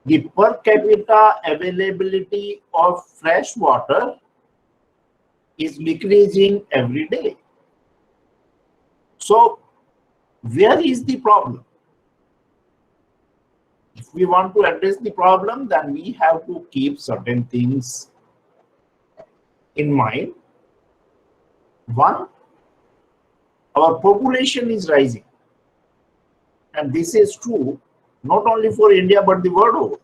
the per capita availability of fresh water is decreasing every day. So where is the problem? If we want to address the problem, then we have to keep certain things in mind. One, our population is rising. And this is true not only for India but the world over.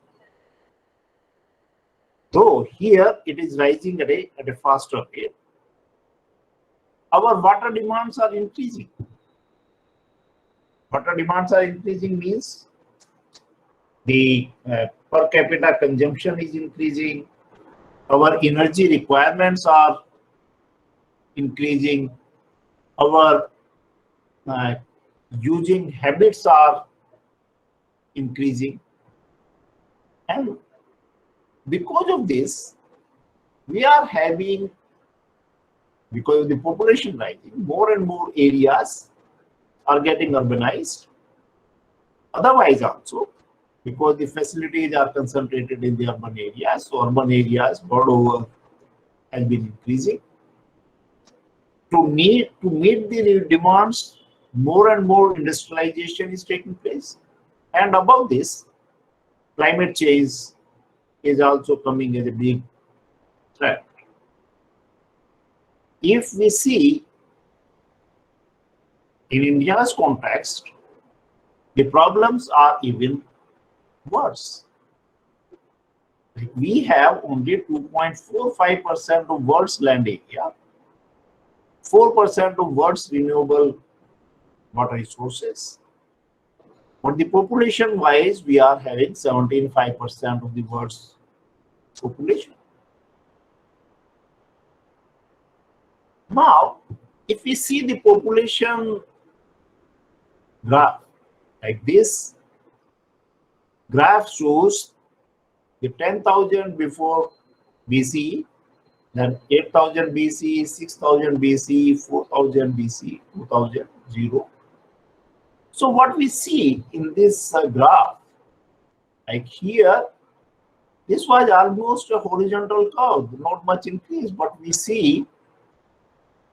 Though here it is rising at a faster rate, our water demands are increasing. Water demands are increasing means the per capita consumption is increasing, our energy requirements are increasing, our using habits are increasing, and because of this we are having, because of the population rising, more and more areas are getting urbanized. Otherwise also, because the facilities are concentrated in the urban areas, so urban areas world over has been increasing. To meet the demands, more and more industrialization is taking place. And above this, climate change is also coming as a big threat. If we see in India's context, the problems are even worse. We have only 2.45% of world's land area, 4% of world's renewable water resources. But the population wise, we are having 17.5% of the world's population. Now, if we see the population graph, like this graph shows the 10,000 before BCE, then 8,000 BCE, 6,000 BCE, 4,000 BCE, 2000, 0. So what we see in this graph, like here, this was almost a horizontal curve, not much increase, but we see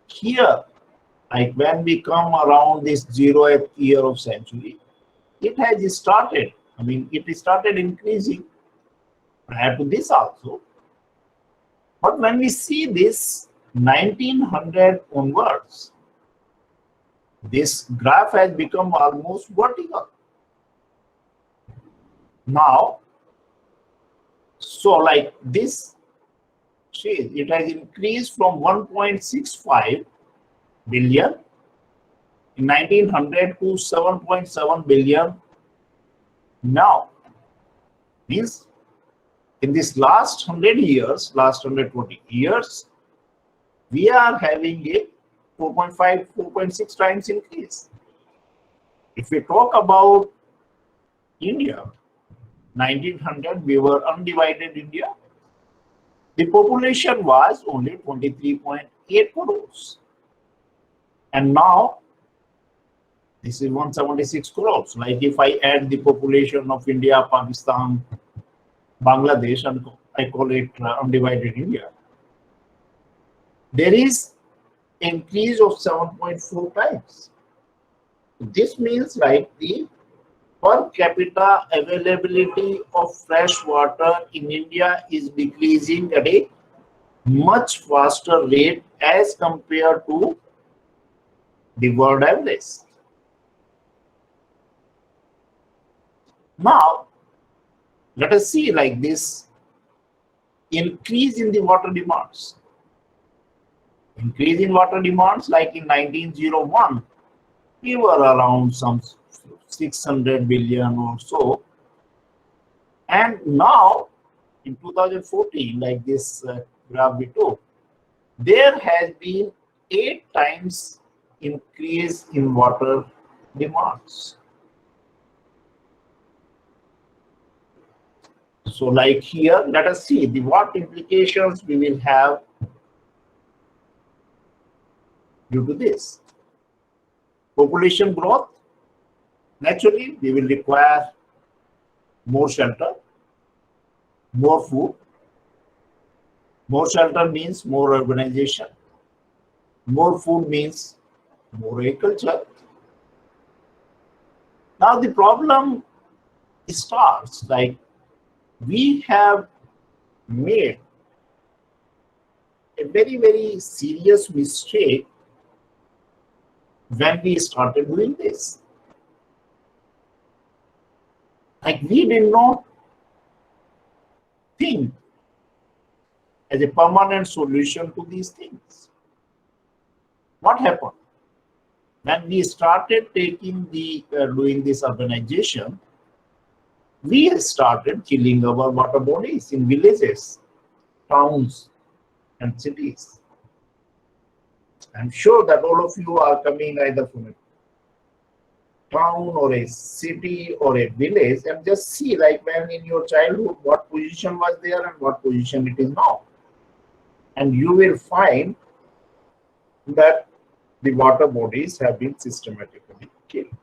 here, like when we come around this 0th year of century, it has started, it started increasing prior to this also. But when we see this 1900 onwards, this graph has become almost vertical. Now, so like this, it has increased from 1.65 billion in 1900 to 7.7 billion now. Means in this last 100 years, last 120 years, we are having a 4.5, 4.6 times increase. If we talk about India, 1900, we were undivided India. The population was only 23.8 crores. And now, this is 176 crores. Like if I add the population of India, Pakistan, Bangladesh, and I call it undivided India, there is increase of 7.4 times. This means like the per capita availability of fresh water in India is decreasing at a much faster rate as compared to the world average. Now, let us see like this increase in the water demands. Increase in water demands, like in 1901, we were around some 600 billion or so. And now, in 2014, like this graph we took, there has been 8 times increase in water demands. So like here, let us see what implications we will have due to this. Population growth, naturally we will require more shelter. more food. More shelter means more urbanization. More food means more agriculture. Now the problem starts like we have made a very, very serious mistake when we started doing this. Like we did not think as a permanent solution to these things. What happened? When we started taking the doing this urbanization, we started killing our water bodies in villages, towns, and cities. I'm sure that all of you are coming either from a town or a city or a village, and just see like when in your childhood what position was there and what position it is now. And you will find that the water bodies have been systematically killed.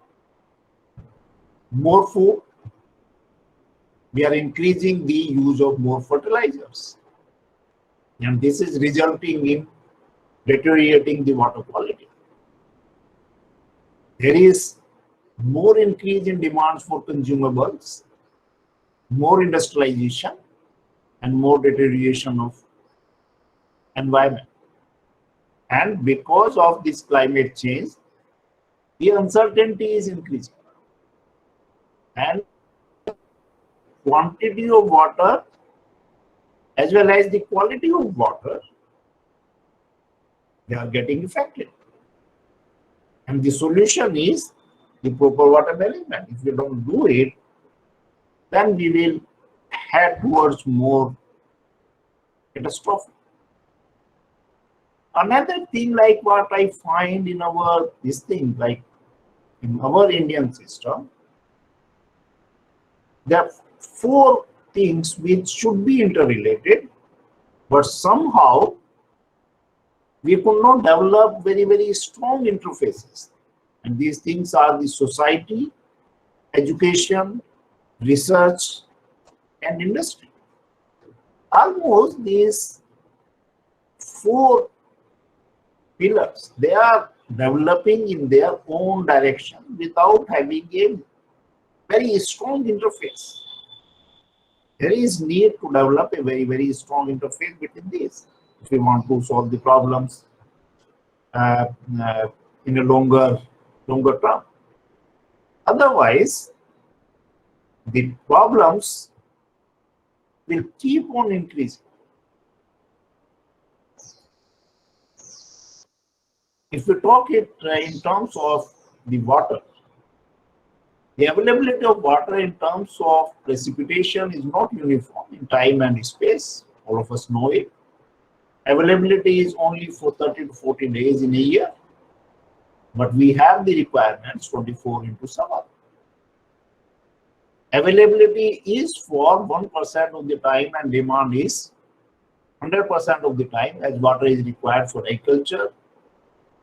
More food, we are increasing the use of more fertilizers. And this is resulting in deteriorating the water quality. There is more increase in demands for consumables, more industrialization, and more deterioration of environment. And because of this climate change, the uncertainty is increasing. And quantity of water as well as the quality of water, they are getting affected. And the solution is the proper water management. If we don't do it, then we will head towards more catastrophe. Another thing like what I find in our this thing, like in our Indian system, there are four things which should be interrelated, but somehow we could not develop very, very strong interfaces. And these things are the society, education, research, and industry. Almost these four pillars, they are developing in their own direction without having a very strong interface. There is need to develop a very, very strong interface between these if we want to solve the problems in a longer term. Otherwise, the problems will keep on increasing. If we talk it in terms of the water, the availability of water in terms of precipitation is not uniform in time and space. All of us know it. Availability is only for 30 to 40 days in a year, but we have the requirements 24/7. Availability is for 1% of the time and demand is 100% of the time, as water is required for agriculture,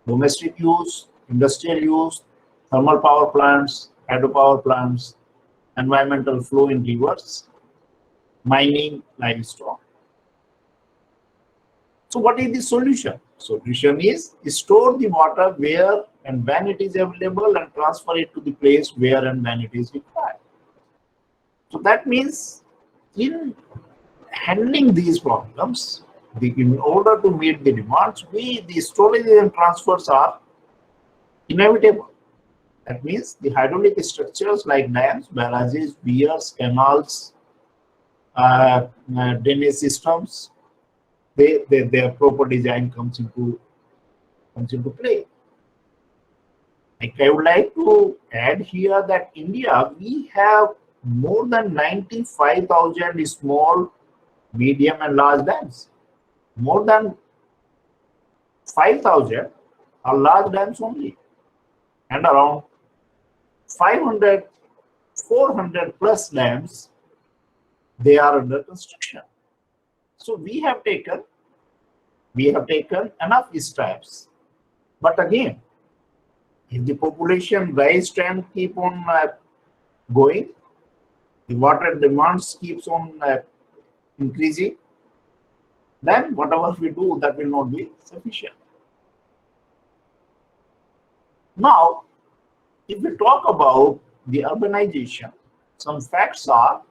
domestic use, industrial use, thermal power plants, hydropower plants, environmental flow in rivers, mining, livestock. So what is the solution? Solution is store the water where and when it is available and transfer it to the place where and when it is required. So that means in handling these problems, in order to meet the demands, the storage and transfers are inevitable. That means the hydraulic structures like dams, barrages, weirs, canals, drainage systems, their proper design comes into play. Like I would like to add here that India, we have more than 95,000 small, medium, and large dams. More than 5,000 are large dams only, and around 500, 400 plus dams, they are under construction. So we have taken enough steps. But again, if the population rise trend keep on going, the water demands keeps on increasing, then whatever we do, that will not be sufficient. Now, if we talk about the urbanization, some facts are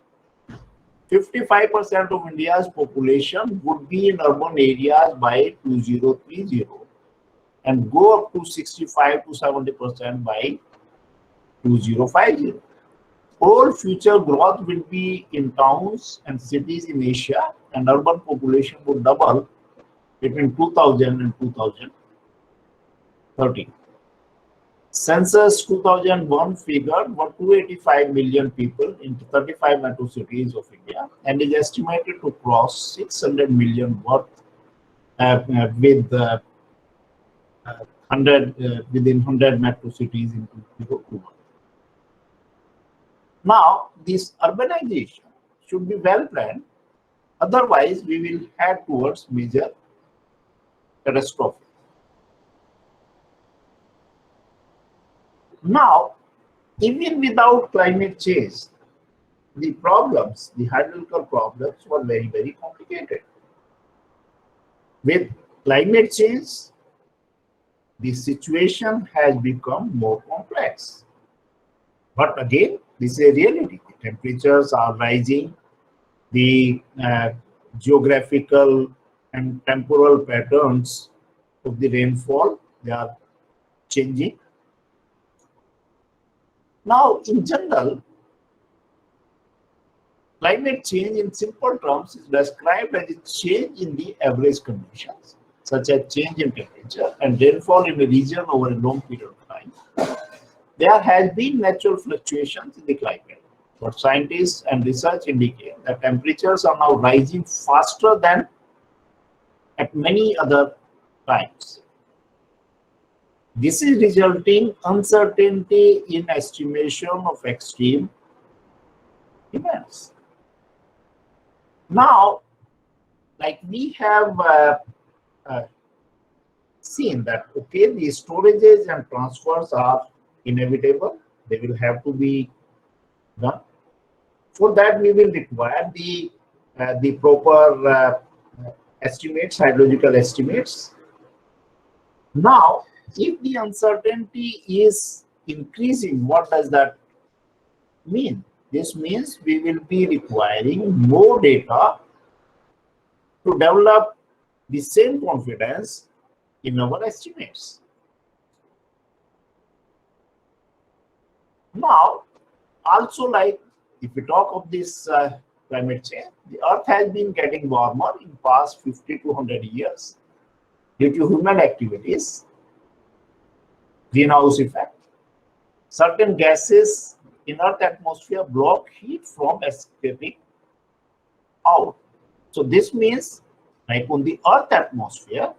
55% of India's population would be in urban areas by 2030 and go up to 65 to 70% by 2050. All future growth will be in towns and cities in Asia, and urban population would double between 2000 and 2030. Census 2001 figured were 285 million people in 35 metro cities of India and is estimated to cross 600 million with 100 within 100 metro cities in 2021. Now, this urbanization should be well planned, otherwise we will head towards major catastrophe. Now, even without climate change, the problems, the hydrological problems were very, very complicated. With climate change, the situation has become more complex. But again, this is a reality. The temperatures are rising, the geographical and temporal patterns of the rainfall, they are changing. Now, in general, climate change in simple terms is described as a change in the average conditions, such as change in temperature and rainfall in a region over a long period of time. There has been natural fluctuations in the climate, but scientists and research indicate that temperatures are now rising faster than at many other times. This is resulting uncertainty in estimation of extreme events. Now, like we have seen that, okay, the storages and transfers are inevitable. They will have to be done. For that, we will require the proper estimates, hydrological estimates. Now, if the uncertainty is increasing, what does that mean? This means we will be requiring more data to develop the same confidence in our estimates. Now, also, like if we talk of this climate change, the earth has been getting warmer in past 50 to 100 years due to human activities, greenhouse effect. Certain gases in Earth atmosphere block heat from escaping out. So this means, like on the Earth atmosphere,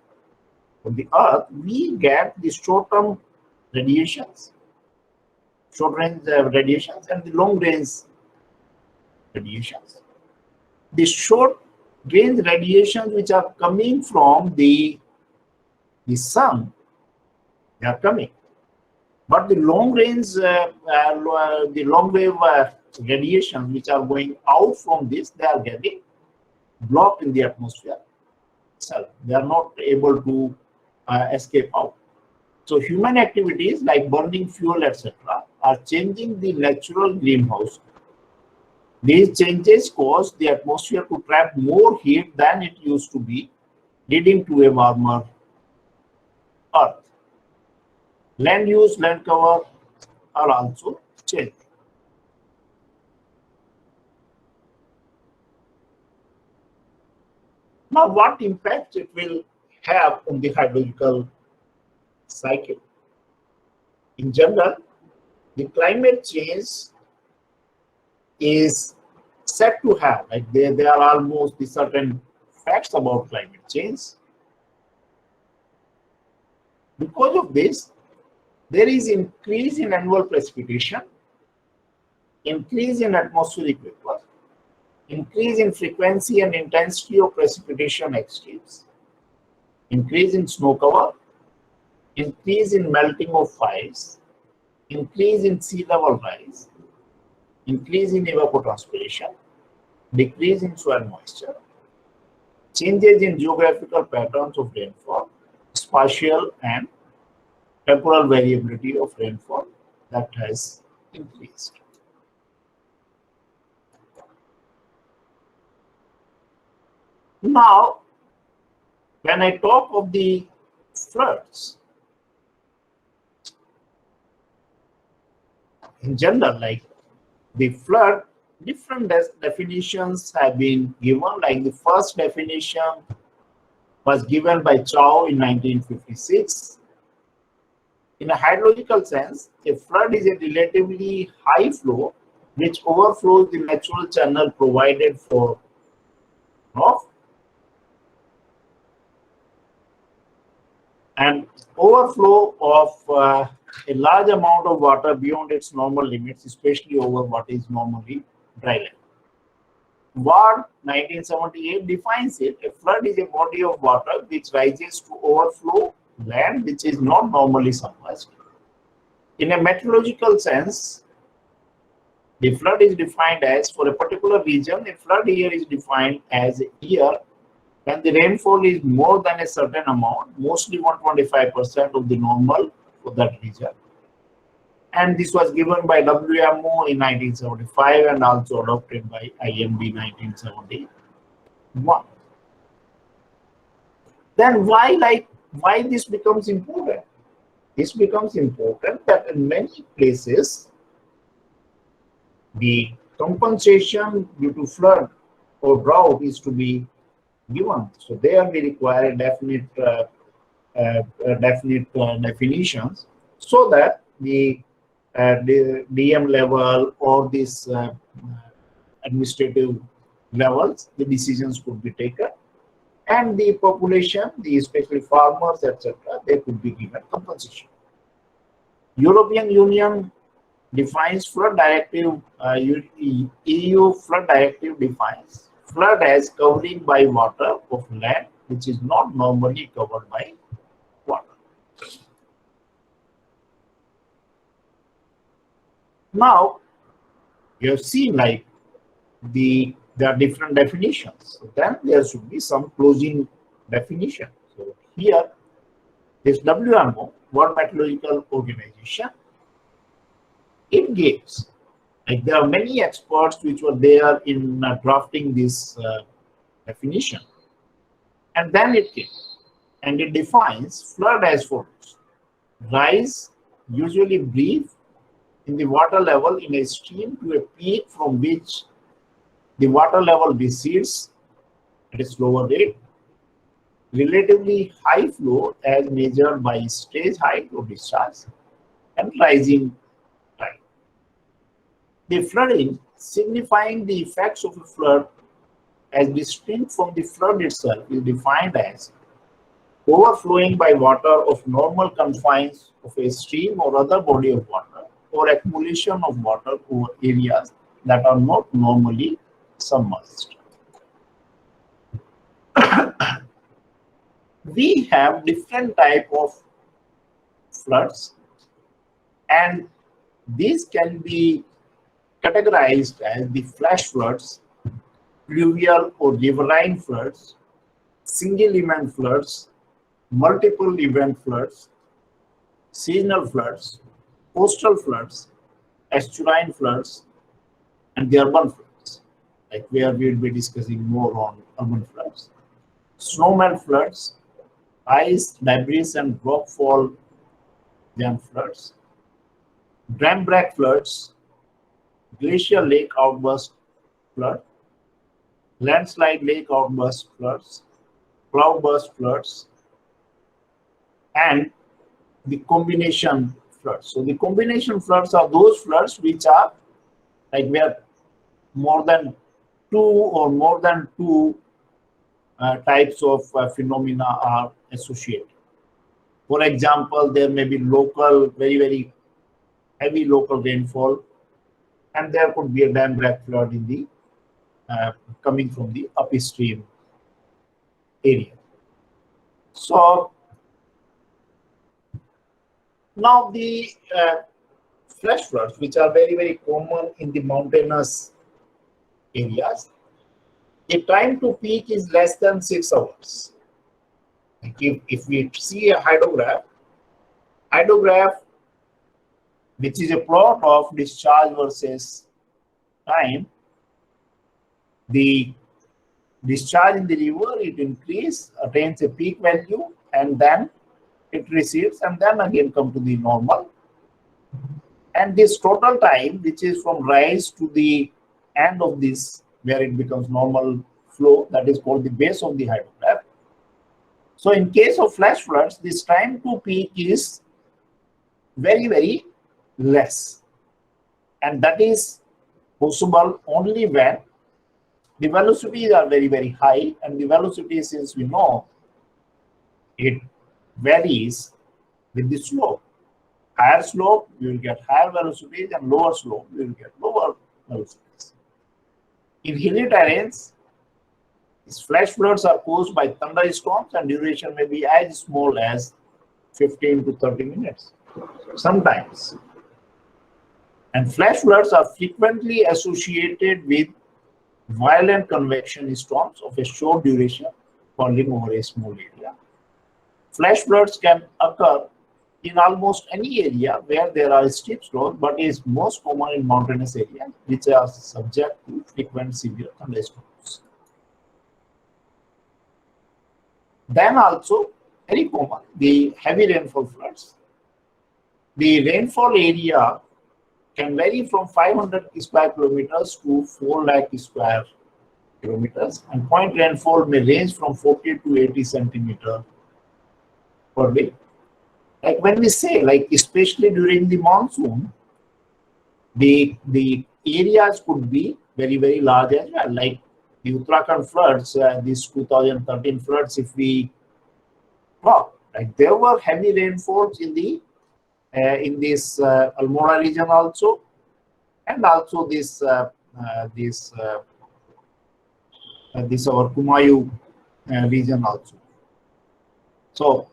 on the Earth, we get the short-term radiations, short-range radiations, and the long-range radiations. The short-range radiations which are coming from the sun, they are coming. But the long-range, the long-wave radiations which are going out from this, they are getting blocked in the atmosphere itself. They are not able to escape out. So human activities like burning fuel, etc., are changing the natural greenhouse. These changes cause the atmosphere to trap more heat than it used to be, leading to a warmer Earth. Land use, land cover are also changing. Now, what impact it will have on the hydrological cycle? In general, the climate change is said to have, like there are almost the certain facts about climate change. Because of this, there is increase in annual precipitation, increase in atmospheric vapor, increase in frequency and intensity of precipitation extremes, increase in snow cover, increase in melting of ice, increase in sea level rise, increase in evapotranspiration, decrease in soil moisture, changes in geographical patterns of rainfall, spatial and temporal variability of rainfall that has increased. Now, when I talk of the floods, in general, like the flood, different definitions have been given. Like the first definition was given by Chow in 1956. In a hydrological sense, a flood is a relatively high flow which overflows the natural channel provided for runoff, and overflow of a large amount of water beyond its normal limits, especially over what is normally dry land. Ward 1978 defines it. A flood is a body of water which rises to overflow land which is not normally submerged. In a meteorological sense, the flood is defined as, for a particular region, a flood year is defined as a year when the rainfall is more than a certain amount, mostly 125% of the normal for that region. And this was given by WMO in 1975 and also adopted by IMD 1971. Then why this becomes important? This becomes important that in many places the compensation due to flood or drought is to be given. So there we require a definite definitions so that the DM level or this administrative levels, the decisions could be taken, and the population, especially farmers, etc., they could be given compensation. European Union defines flood directive, EU flood directive defines flood as covering by water of land which is not normally covered by water. Now, you have seen like there are different definitions. So then there should be some closing definition. So here, this WMO, World Meteorological Organization, it gives, like there are many experts which were there in drafting this definition. And then it came, and it defines flood as follows. Rise, usually brief, in the water level in a stream to a peak from which the water level recedes at a slower rate. Relatively high flow as measured by stage height or discharge, and rising tide. The flooding, signifying the effects of a flood as distinct from the flood itself, is defined as overflowing by water of normal confines of a stream or other body of water, or accumulation of water over areas that are not normally submerged. We have different type of floods, and these can be categorized as the flash floods, pluvial or riverine floods, single event floods, multiple event floods, seasonal floods, coastal floods, estuarine floods, and the urban floods, like where we will be discussing more on urban floods. Snowmelt floods, ice, debris, and rockfall jam floods, dam-break floods, glacial lake outburst flood, landslide lake outburst floods, cloudburst floods, and the combination floods. So the combination floods are those floods which are like where more than two types of phenomena are associated. For example, there may be local, very, very heavy local rainfall, and there could be a dam-break flood in the coming from the upstream area. So now the flash floods, which are very, very common in the mountainous areas, the time to peak is less than 6 hours. Like if we see a hydrograph, which is a plot of discharge versus time, the discharge in the river, it increases, attains a peak value, and then it recedes, and then again come to the normal. And this total time, which is from rise to the end of this, where it becomes normal flow, that is called the base of the hydrograph. So in case of flash floods, this time to peak is very, very less. And that is possible only when the velocities are very, very high. And the velocity, since we know, it varies with the slope. Higher slope, you will get higher velocities, and lower slope, you will get lower velocities. In hilly terrains, these flash floods are caused by thunderstorms, and duration may be as small as 15 to 30 minutes sometimes. And flash floods are frequently associated with violent convection storms of a short duration falling over a small area. Flash floods can occur in almost any area where there are steep slopes, but is most common in mountainous areas which are subject to frequent severe thunderstorms. Then also very common, the heavy rainfall floods. The rainfall area can vary from 500 square kilometers to 4 lakh square kilometers, and point rainfall may range from 40 to 80 centimeters per day. Like when we say, like especially during the monsoon, the areas could be very, very large as well. Like the Uttarakhand floods, these 2013 floods, if we talk, like there were heavy rainfalls in the in this Almora region also, and also this our Kumayu region also. So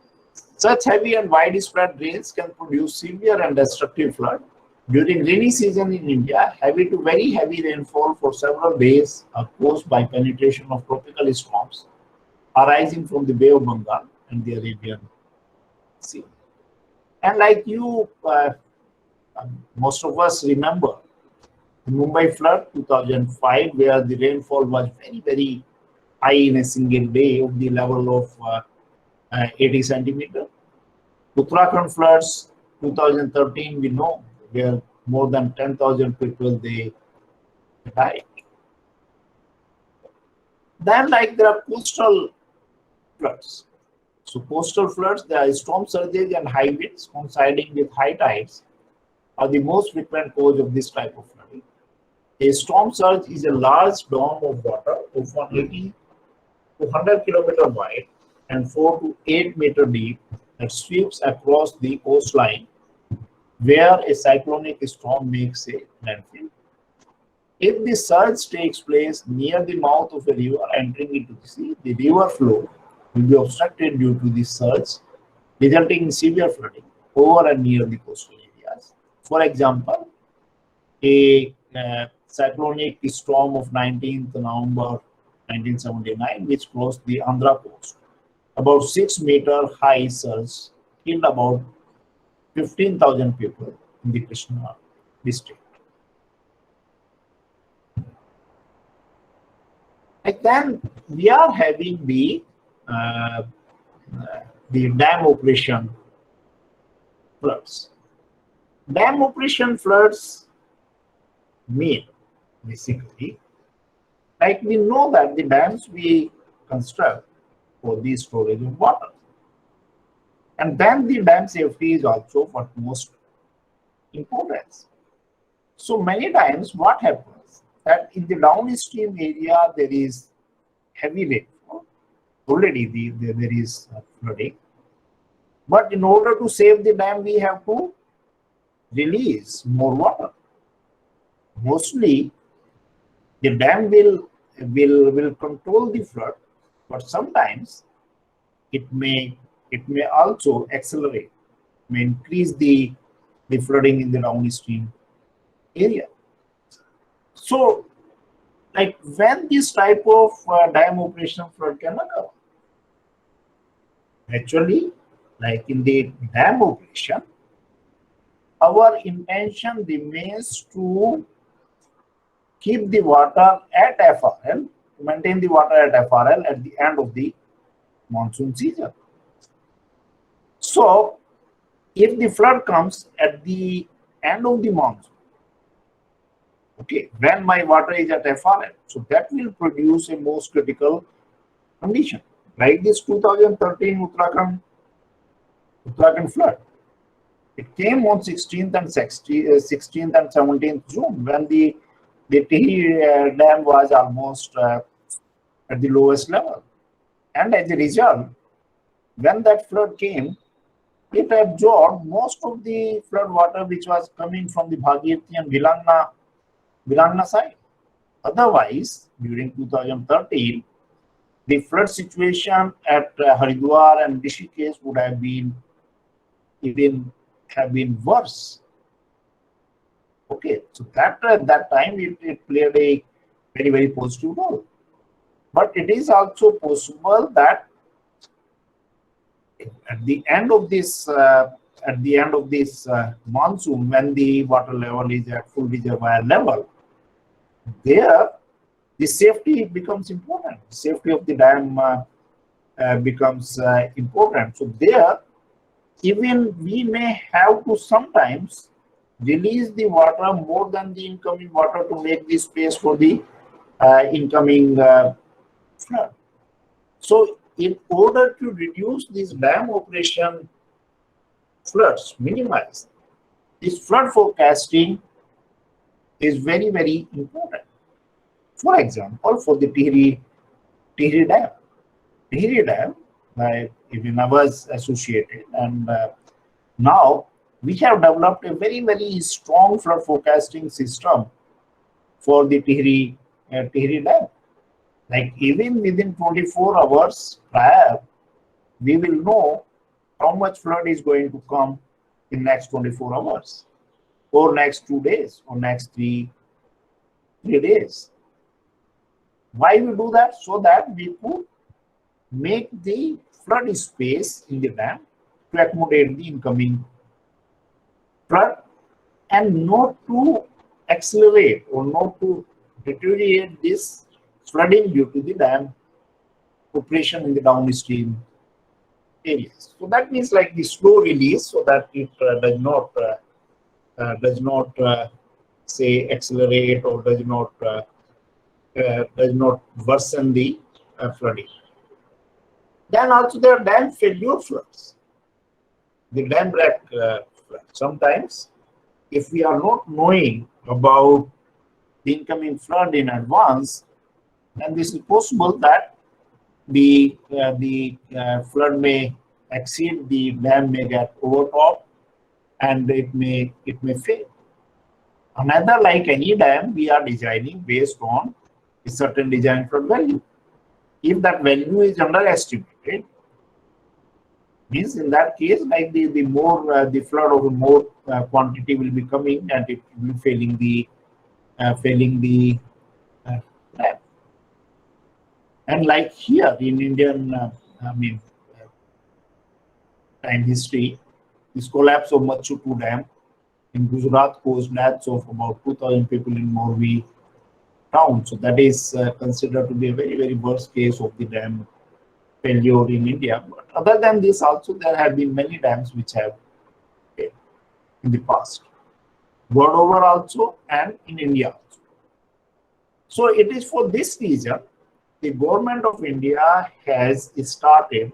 such heavy and widespread rains can produce severe and destructive flood. During rainy season in India, heavy to very heavy rainfall for several days are caused by penetration of tropical storms arising from the Bay of Bengal and the Arabian Sea. And like you, most of us remember the Mumbai flood 2005, where the rainfall was very, very high in a single day of the level of 80 centimeters. Uttarakhand floods 2013, we know, where more than 10,000 people they died. Then, like there are coastal floods. So coastal floods, there are storm surges and high winds coinciding with high tides are the most frequent cause of this type of flooding. A storm surge is a large dome of water of 180 to 100 kilometer wide and 4 to 8 meter deep that sweeps across the coastline where a cyclonic storm makes a landfall. If the surge takes place near the mouth of a river entering into the sea, the river flow will be obstructed due to the surge, resulting in severe flooding over and near the coastal areas. For example, a cyclonic storm of 19th November 1979, which crossed the Andhra coast. About 6 meter high surge killed about 15,000 people in the Krishna district. And then we are having the dam operation floods. Dam operation floods mean basically, like we know that the dams we construct for the storage of water. And then the dam safety is also of utmost importance. So many times what happens that in the downstream area there is heavy rainfall, already there is flooding. But in order to save the dam, we have to release more water. Mostly the dam will control the flood, but sometimes it may also accelerate, may increase the flooding in the downstream area. So like when this type of dam operation flood can occur. Actually, like in the dam operation, our intention remains to keep the water at FRL, to maintain the water at FRL at the end of the monsoon season. So, if the flood comes at the end of the monsoon, okay, when my water is at FRL, so that will produce a most critical condition. Like this 2013 Uttarakhand flood. It came on 16th and 17th June when the Tehri dam was almost at the lowest level. And as a result, when that flood came, it absorbed most of the flood water which was coming from the Bhagirathi and Vilangna side. Otherwise, during 2013, the flood situation at Haridwar and Rishikesh would have been worse. Okay, so that at that time it played a very positive role. But it is also possible that at the end of this monsoon, when the water level is at full reservoir level, there the safety becomes important. Safety of the dam becomes important. So there, even we may have to sometimes release the water more than the incoming water to make the space for the incoming flood. So in order to reduce this dam operation floods, minimize, this flood forecasting is very important. For example, for the Tehri Dam. Tehri Dam, even I was associated, and now we have developed a very strong flood forecasting system for the Tehri Dam. Like even within 24 hours prior, we will know how much flood is going to come in next 24 hours, or next 2 days, or next three days. Why we do that? So that we could make the flood space in the dam to accommodate the incoming flood, and not to accelerate or not to deteriorate this flooding due to the dam operation in the downstream areas. So that means like the slow release, so that it does not say accelerate, or does not worsen the flooding. Then also there are dam failure floods, the dam break flood. Sometimes, if we are not knowing about the incoming flood in advance, then this is possible that the flood may exceed, the dam may get overtopped, and it may fail. Another, like any dam, we are designing based on a certain design flood value. If that value is underestimated, means in that case, like the more the flood of more quantity will be coming, and it will be failing the dam. And like here in Indian, time history, this collapse of Machu 2 dam in Gujarat caused deaths of about 2,000 people in Morbi town. So that is considered to be a very worst case of the dam failure in India. But other than this, also there have been many dams which have failed in the past, world over also, and in India also. So it is for this reason the government of India has started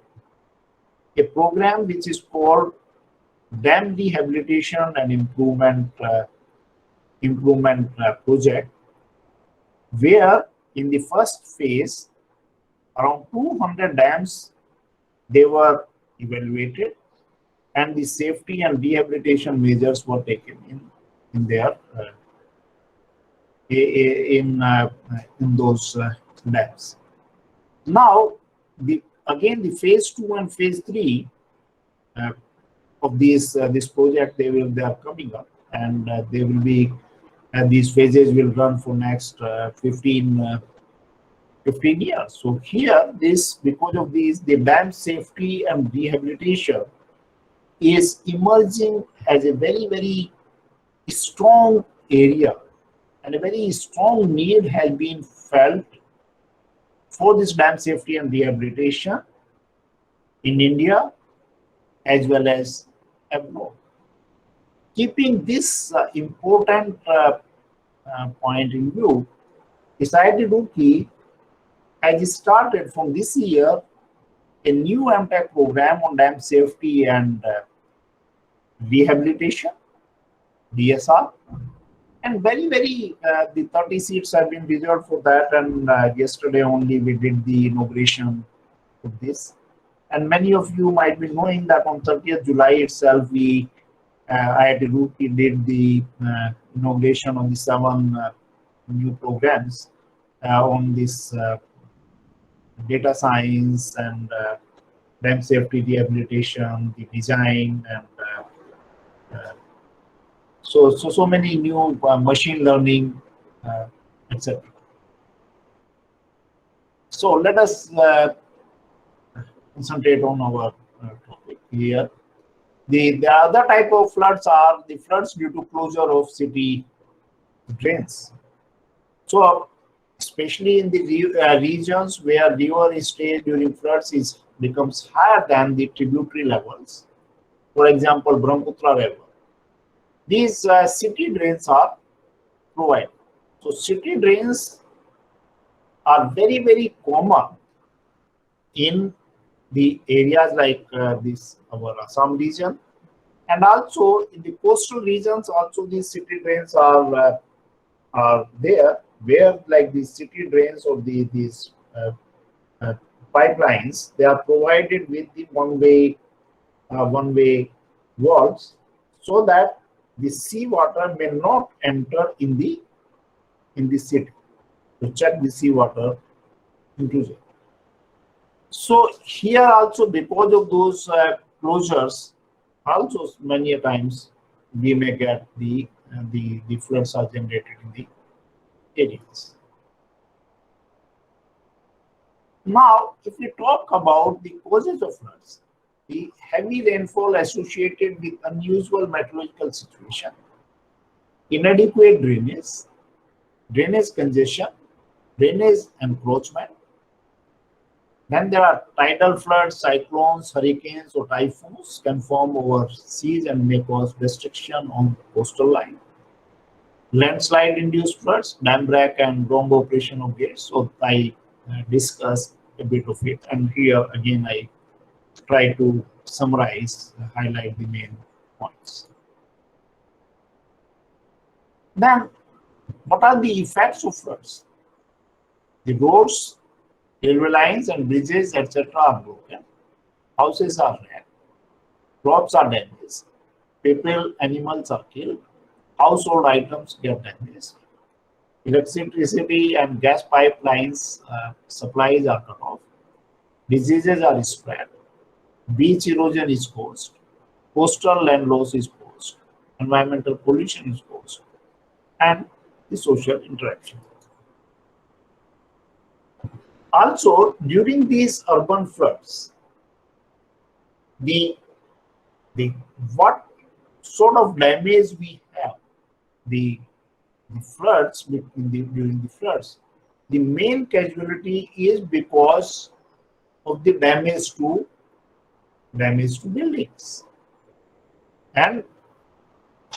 a program which is called Dam Rehabilitation and Improvement Project, where in the first phase around 200 dams they were evaluated, and the safety and rehabilitation measures were taken in those dams. Now, again the phase 2 and phase 3 of this project, they are coming up, and they will be and these phases will run for next 15 years. So here, because of these, the dam safety and rehabilitation is emerging as a very strong area, and a very strong need has been felt for this dam safety and rehabilitation in India as well as abroad. Keeping this important point in view, IIT Roorkee has started from this year a new MTech program on dam safety and rehabilitation, DSR, and the 30 seats have been reserved for that, and yesterday only we did the inauguration of this. And many of you might be knowing that on 30th July itself, we IIT Roorkee did the inauguration on the 7 new programs on this data science and dam safety rehabilitation, the design, and so many new machine learning, etc. So let us concentrate on our topic here. The other type of floods are the floods due to closure of city drains. So especially in the regions where river stage during floods becomes higher than the tributary levels, for example, Brahmaputra River, these city drains are provided. So city drains are very common in the areas like our Assam region, and also in the coastal regions. Also, these city drains are there, where like the city drains or these pipelines, they are provided with the one-way valves, so that the seawater may not enter in the city, to check the seawater intrusion. So here also, because of those closures, also many a times we may get the floods are generated in the areas. Now, if we talk about the causes of floods, the heavy rainfall associated with unusual meteorological situation, inadequate drainage congestion, drainage encroachment. Then there are tidal floods, cyclones, hurricanes, or typhoons can form over seas and may cause destruction on coastal line. Landslide-induced floods, dam break and wrong operation of gates. So I discussed a bit of it, and here again I try to summarize, highlight the main points. Then, what are the effects of floods? The roads, railway lines, and bridges, etc., are broken. Houses are wrecked. Crops are damaged. People, animals are killed. Household items get damaged. Electricity and gas pipelines supplies are cut off. Diseases are spread. Beach erosion is caused. Coastal land loss is caused. Environmental pollution is caused. And the social interaction. Also, during these urban floods, what sort of damage we have, the floods during the floods, the main casualty is because of the damage to buildings, and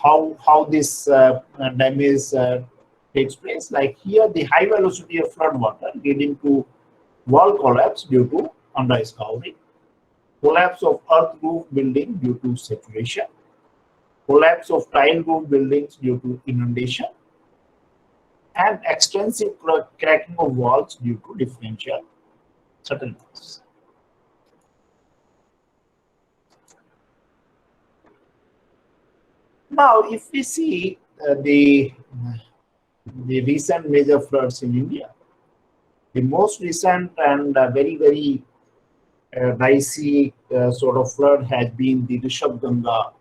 how this damage takes place. Like here, the high velocity of flood water leading to wall collapse due to under-scouring, collapse of earth roof building due to saturation, collapse of tile roof buildings due to inundation, and extensive cracking of walls due to differential settlements. Now, if we see the recent major floods in India, the most recent and very dicey sort of flood has been the Rishabh Ganga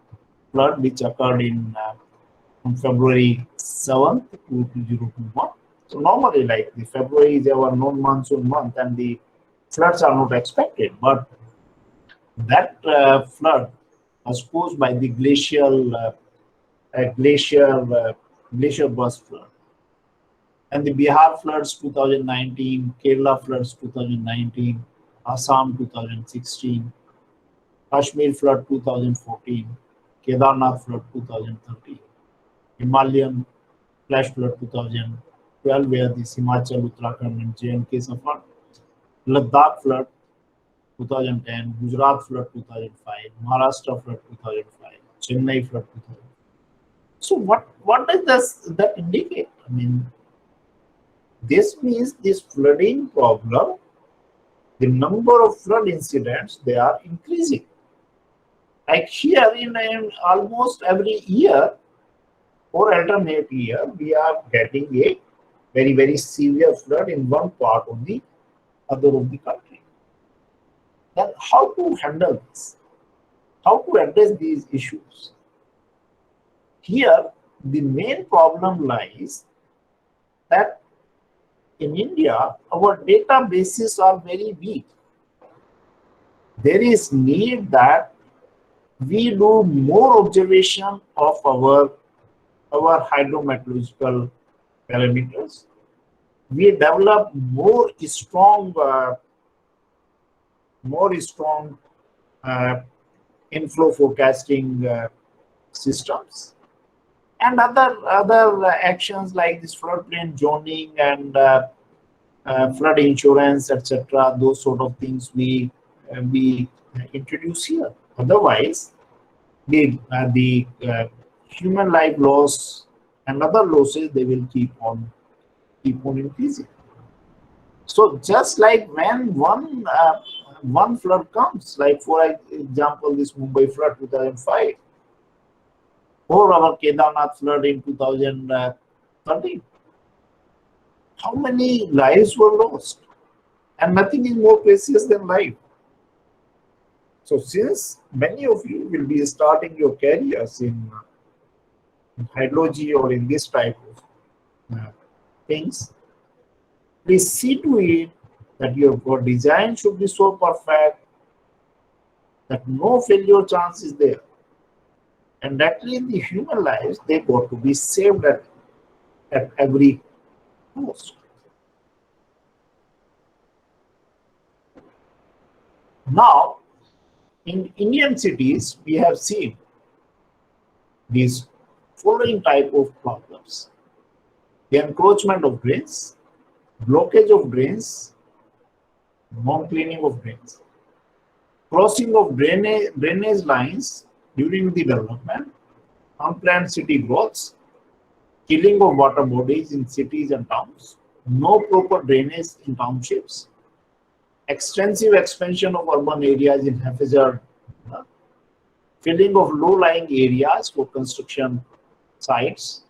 flood, which occurred in on February 7th, 2021. So normally, like the February is our non-monsoon month, and the floods are not expected. But that flood was caused by the glacier burst flood, and the Bihar floods 2019, Kerala floods 2019, Assam 2016, Kashmir flood 2014, Kedarnath flood 2013, Himalayan flash flood 2012, where the Himachal, Uttarakhand, and J&K suffered, Ladakh flood 2010, Gujarat flood 2005, Maharashtra flood 2005, Chennai flood 2005. So what does that indicate? I mean, this means this flooding problem, the number of flood incidents, they are increasing. Like here in almost every year or alternate year, we are getting a very, very severe flood in one part of the other of the country. Then how to handle this? How to address these issues? Here, the main problem lies that in India, our databases are very weak. There is need that we do more observation of our hydrometeorological parameters. We develop more strong inflow forecasting systems, and other actions like this floodplain zoning and flood insurance, etc. Those sort of things we introduce here. Otherwise, the human life loss and other losses, they will keep on increasing. So just like when one flood comes, like for example this Mumbai flood 2005 or our Kedarnath flood in 2013, how many lives were lost? And nothing is more precious than life. So since many of you will be starting your careers in hydrology or in this type of things, please see to it that your design should be so perfect that no failure chance is there. And that means the human lives, they got to be saved at every cost. Now, in Indian cities, we have seen these following type of problems: the encroachment of drains, blockage of drains, non-cleaning of drains, crossing of drainage lines during the development, unplanned city growths, killing of water bodies in cities and towns, no proper drainage in townships, extensive expansion of urban areas in haphazard, filling of low-lying areas for construction sites,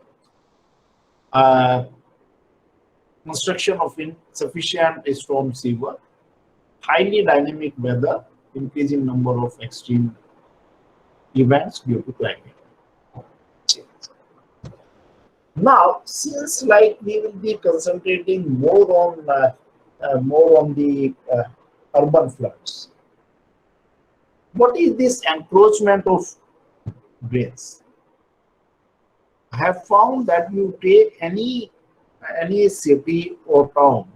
construction of insufficient storm sewer, highly dynamic weather, increasing number of extreme events due to climate change. Now, since like we will be concentrating more on the urban floods, what is this encroachment of drains? I have found that you take any city or town,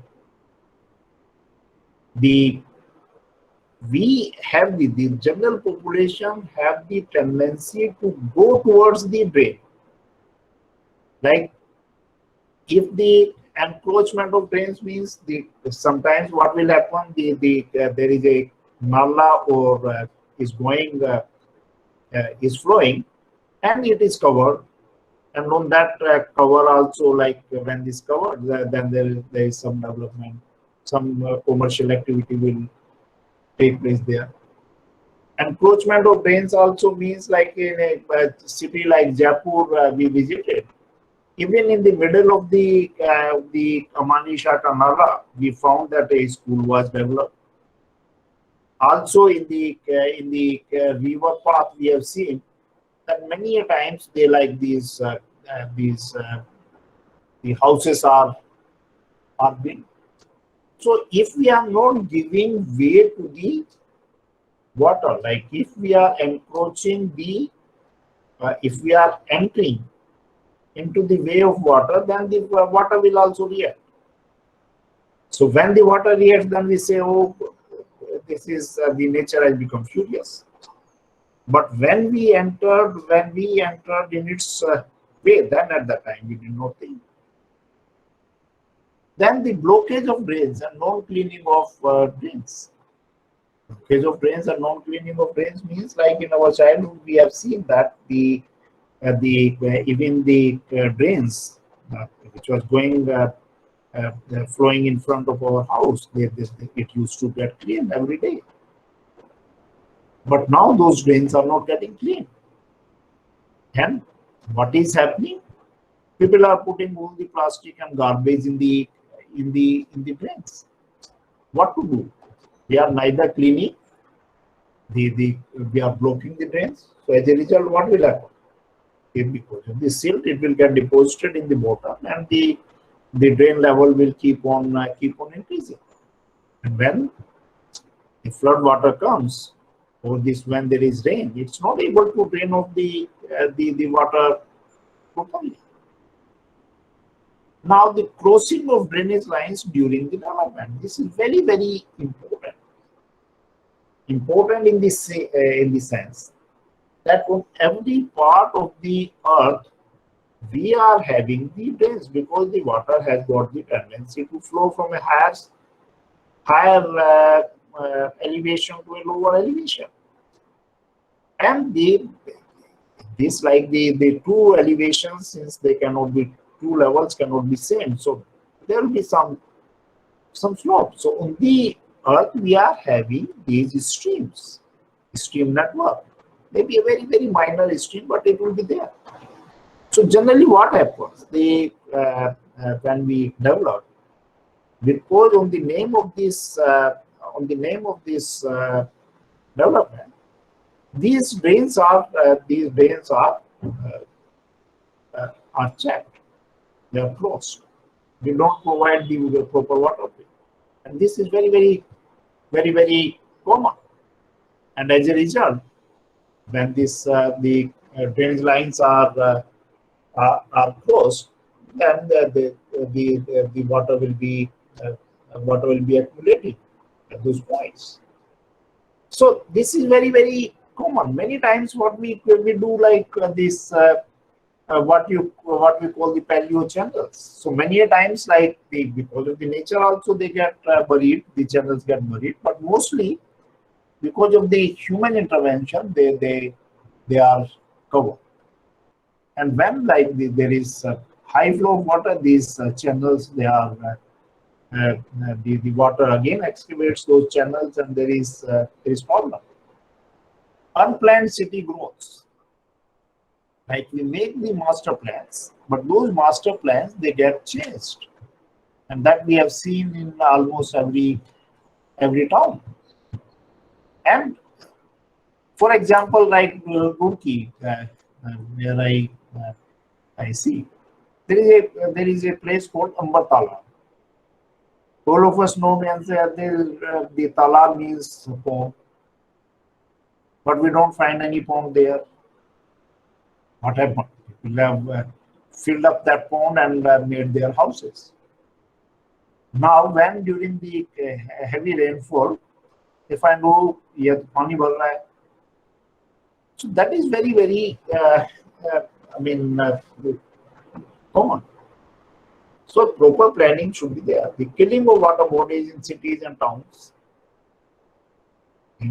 the general population have the tendency to go towards the drain. Like if the encroachment of drains means sometimes what will happen, there is a nala or is flowing and it is covered, and on that cover also, like when this covered, then there is some development, some commercial activity will take place there. Encroachment of drains also means like in a city like Jaipur we visited. Even in the middle of the Amanisha Nala, we found that a school was developed. Also in the river path, we have seen that many a times they like these the houses are built. So if we are not giving way to the water, like if we are encroaching the, if we are entering into the way of water, then the water will also react. So when the water reacts, then we say, oh, this is the nature has become furious. But when we entered in its way, then at that time we did not think. Then the blockage of drains and non-cleaning of drains. Blockage of drains and non-cleaning of drains means, like in our childhood, we have seen that even the drains which was going flowing in front of our house, it used to get cleaned every day. But now those drains are not getting cleaned. And what is happening? People are putting all the plastic and garbage in the drains. What to do? We are neither cleaning, we are blocking the drains. So as a result, what will happen? Because of the silt, it will get deposited in the bottom, and the drain level will keep on increasing. And when the flood water comes, or when there is rain, it's not able to drain off the water properly. Now, the crossing of drainage lines during the development. This is very, very important. Important in the sense that on every part of the earth, we are having the drains, because the water has got the tendency to flow from a higher elevation to a lower elevation. And this, like the two elevations, since they cannot be, two levels cannot be same, so there will be some slope. So on the earth, we are having these streams, stream network. Maybe a very, very minor stream, but it will be there. So generally, what happens? When we develop, because on the name of this development, these drains are checked. They are closed. We don't provide the proper water, and this is very, very, very, very common. And as a result, when the drainage lines are closed, then the water will be accumulating at those points. So this is very, very common. Many times, what we do, like this. What we call the paleo channels. So many a times, like because of the nature also, they get buried. The channels get buried, but mostly because of the human intervention, they are covered. And when there is high flow of water, these channels, they are the water again excavates those channels, and there is problem. Unplanned city growths. Like we make the master plans, but those master plans, they get changed, and that we have seen in almost every town. And for example, like Roorkee, where I see, there is a place called Ambatala. All of us know and say the Tala means pond, but we don't find any pond there. What happened? People have filled up that pond and made their houses. Now, when during the heavy rainfall, if I know pani bhar raha hai, so that is very, very, common. So proper planning should be there. The killing of water bodies in cities and towns, I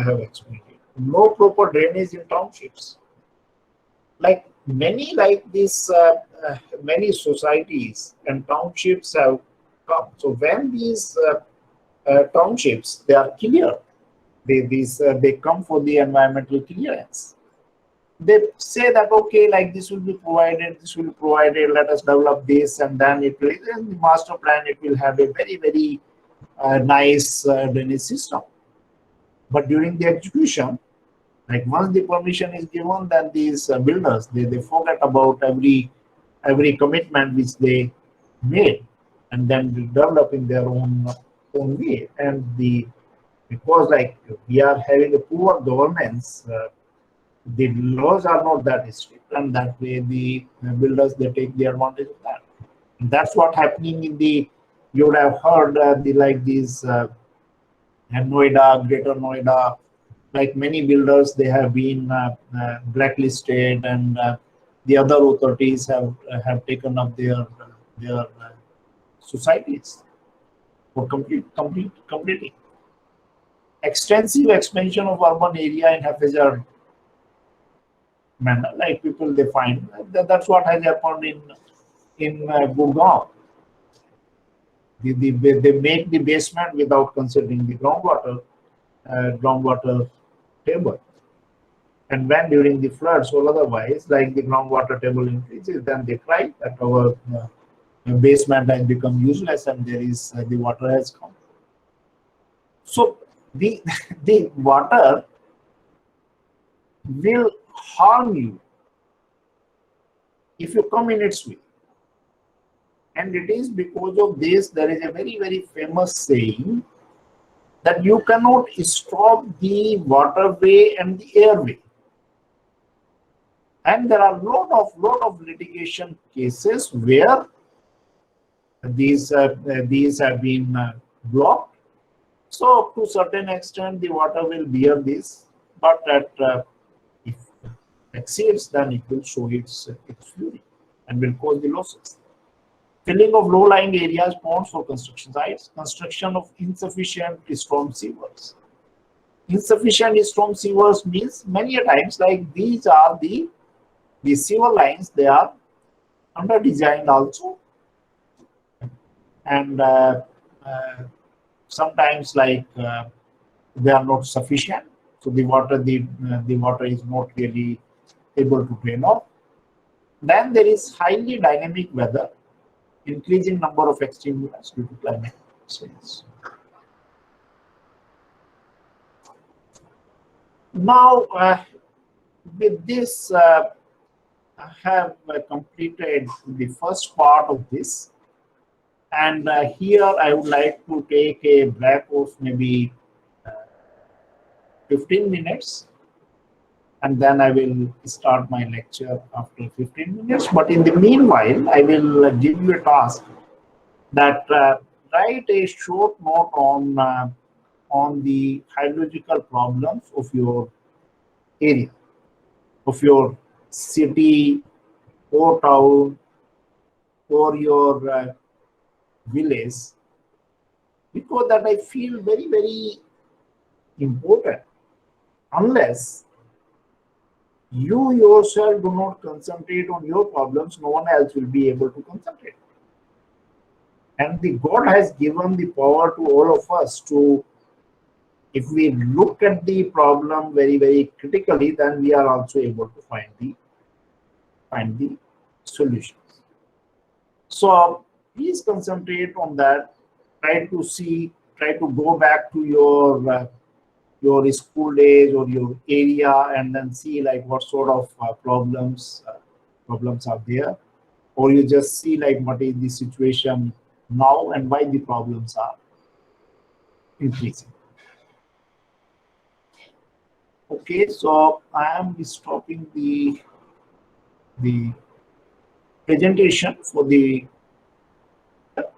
have explained it. No proper drainage in townships. Like many, many societies and townships have come. So when these townships, they are clear, they come for the environmental clearance. They say that, okay, like this will be provided, let us develop this, and then it will, in the master plan, it will have a very, very nice drainage system. But during the execution, like once the permission is given, then these builders, they forget about every every commitment which they made, and then develop in their own way. And because like we are having a poor governance, the laws are not that strict, and that way the builders, they take the advantage of that. And that's what happening in the, you would have heard these Noida, Greater Noida, like many builders, they have been blacklisted, and the other authorities have taken up their societies for completely. Extensive expansion of urban area in haphazard manner, like people they find that's what has happened in Gurgaon. They make the basement without considering the groundwater table. And when during the floods or otherwise, like the groundwater table increases, then they cry that our basement has become useless and there is the water has come. So the the water will harm you if you come in its way. And it is because of this, there is a very, very famous saying that you cannot stop the waterway and the airway. And there are lot of litigation cases where these have been blocked. So to a certain extent, the water will bear this, but if it exceeds, then it will show its fury and will cause the losses. Filling of low-lying areas, ponds for construction sites, construction of insufficient storm sewers. Insufficient storm sewers means many a times like these are the sewer lines, they are under designed also, and sometimes like they are not sufficient, so the water is not really able to drain off. Then there is highly dynamic weather, increasing number of extreme events due to climate change. Now, with this, I have completed the first part of this, and here I would like to take a break of maybe 15 minutes, and then I will start my lecture after 15 minutes. But in the meanwhile, I will give you a task that write a short note on the hydrological problems of your area, of your city or town or your village, because that I feel very, very important. Unless you yourself do not concentrate on your problems, no one else will be able to concentrate. And the God has given the power to all of us to, if we look at the problem very, very critically, then we are also able to find the solutions. So please concentrate on that. Try to go back to your school days or your area, and then see like what sort of problems are there, or you just see like what is the situation now and why the problems are increasing. Okay, so I am stopping the presentation for the,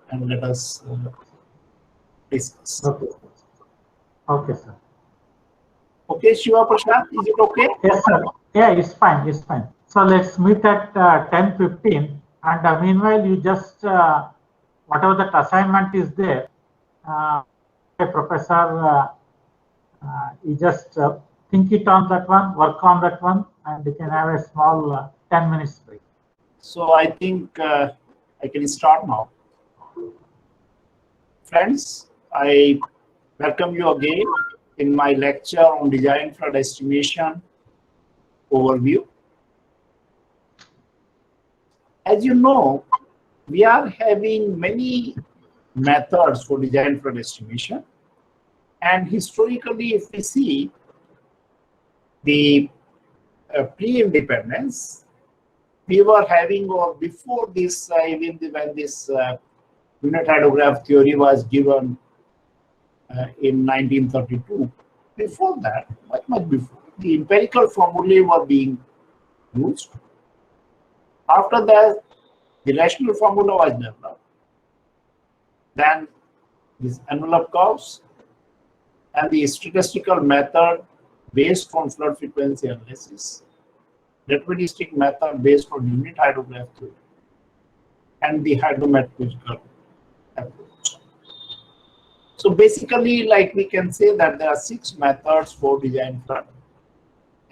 and let us discuss. Okay. Okay, sir. Okay, Shiva Prasad, is it okay? Yes, sir. Yeah, it's fine. It's fine. So let's meet at 10:15, and meanwhile, you just whatever that assignment is there, Professor, you just think it on that one, work on that one, and you can have a small 10 minutes break. So I think I can start now. Friends, I welcome you again in my lecture on design flood estimation overview. As you know, we are having many methods for design flood estimation, and historically, if we see the pre-independence, we were having, or before this, even when this unit hydrograph theory was given in 1932, before that, much before, the empirical formulae were being used. After that, the rational formula was developed. Then these envelope curves and the statistical method based on flood frequency analysis, deterministic method based on unit hydrograph theory, and the hydrometeorological approach. So basically, like we can say that there are 6 methods for design flood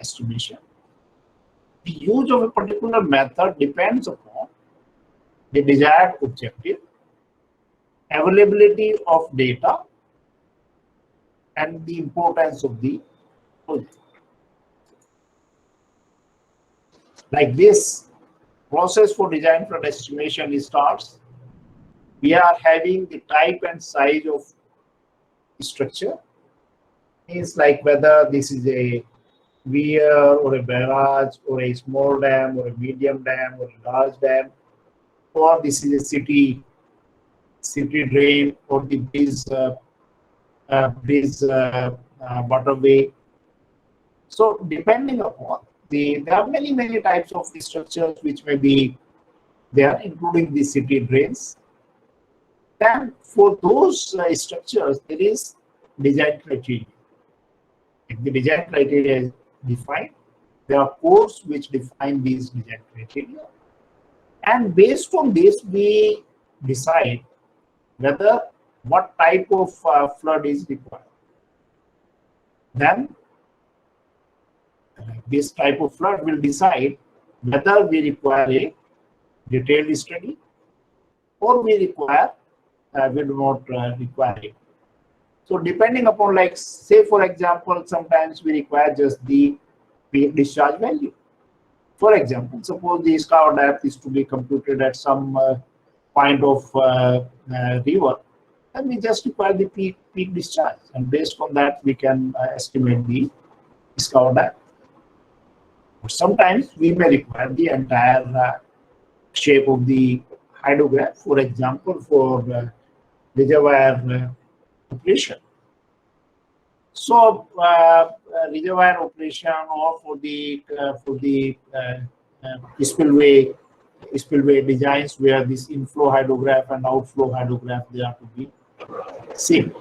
estimation. The use of a particular method depends upon the desired objective, availability of data, and the importance of the project. Like this process for design flood estimation starts. We are having the type and size of structure. Means like whether this is a weir or a barrage or a small dam or a medium dam or a large dam, or this is a city drain or the bridge waterway. So depending upon there are many types of structures which may be there, including the city drains. Then for those structures, there is design criteria. If the design criteria is defined, there are codes which define these design criteria, and based on this, we decide whether what type of flood is required. Then this type of flood will decide whether we require a detailed study or we do not require it. So depending upon, like, say for example, sometimes we require just the peak discharge value. For example, suppose the scour depth is to be computed at some point of river, and we just require the peak discharge, and based on that we can estimate the scour depth. Sometimes we may require the entire shape of the hydrograph, for example, for reservoir operation. So reservoir operation, or for the spillway designs where this inflow hydrograph and outflow hydrograph, they are to be seen.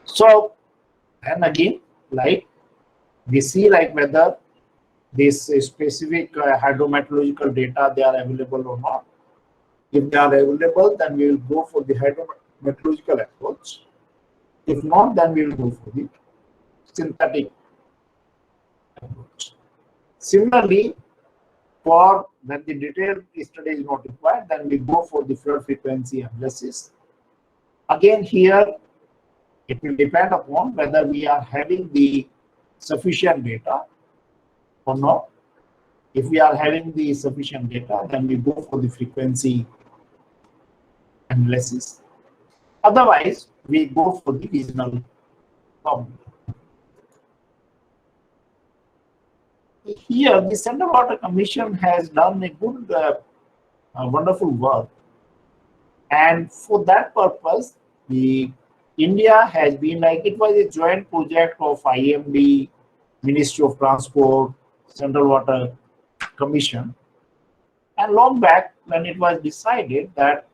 So, and again, like we see like whether this specific hydrometeorological data, they are available or not. If they are available, then we will go for the hydrometeorological approach. If not, then we will go for the synthetic approach. Similarly, for when the detailed study is not required, then we go for the flood frequency analysis. Again, here it will depend upon whether we are having the sufficient data or not. If we are having the sufficient data, then we go for the frequency analysis. Otherwise, we go for the regional problem. Here, the Central Water Commission has done a good, wonderful work, and for that purpose, India has been, like, it was a joint project of IMD, Ministry of Transport, Central Water Commission, and long back when it was decided that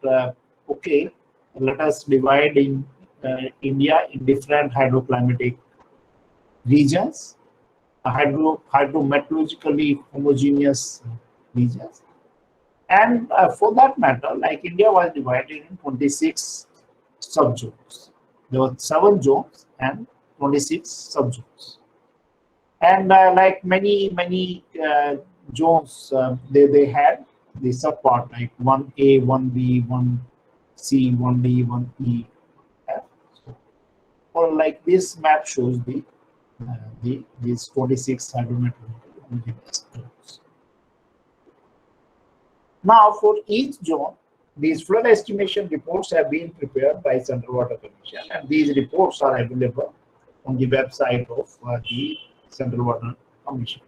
okay, let us divide in India in different hydroclimatic regions, hydrometeorologically homogeneous regions, and for that matter, like, India was divided in 26 subzones. There were 7 zones and 26 subzones, and like many zones, they had the subpart like 1A, 1B, 1C, 1D, 1E. Or like this map shows these 26 hydrometeorological zones. Now, for each zone, these flood estimation reports have been prepared by Central Water Commission, and these reports are available on the website of the Central Water Commission.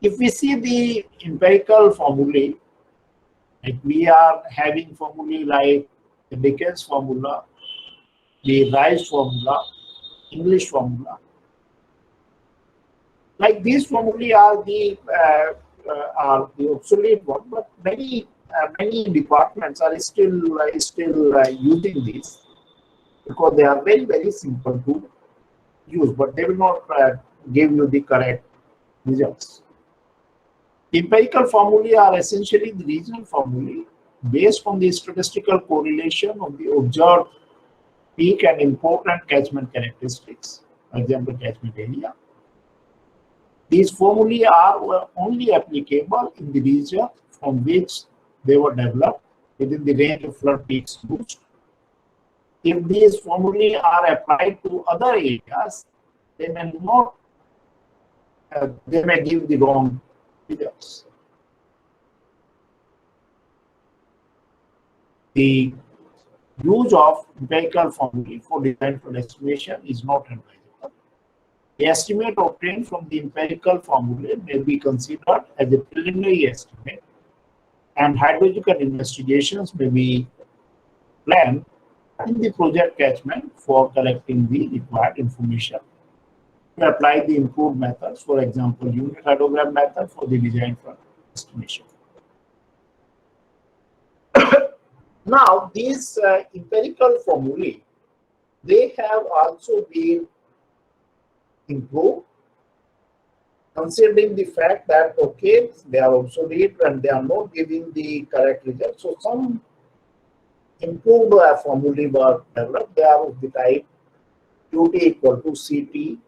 If we see the empirical formulae, like we are having formulae like the Dickens formula, the Rice formula, English formula. Like these formulae are the obsolete one, but many departments are still using these because they are very simple to use, but they will not give you the correct results. Empirical formulae are essentially the regional formulae based on the statistical correlation of the observed peak and important catchment characteristics, for example, catchment area. These formulae are only applicable in the region from which they were developed within the range of flood peaks used. If these formulae are applied to other areas, they may not, they may give the wrong results. The use of empirical formulae for design flood estimation is not advisable. The estimate obtained from the empirical formulae may be considered as a preliminary estimate, and hydrological investigations may be planned in the project catchment for collecting the required information to apply the improved methods, for example, unit hydrogram method for the design flood estimation. Now, these empirical formulae, they have also been improved, considering the fact that, okay, they are obsolete and they are not giving the correct result. So some improved formulae were developed. They are of the type QT equal to CT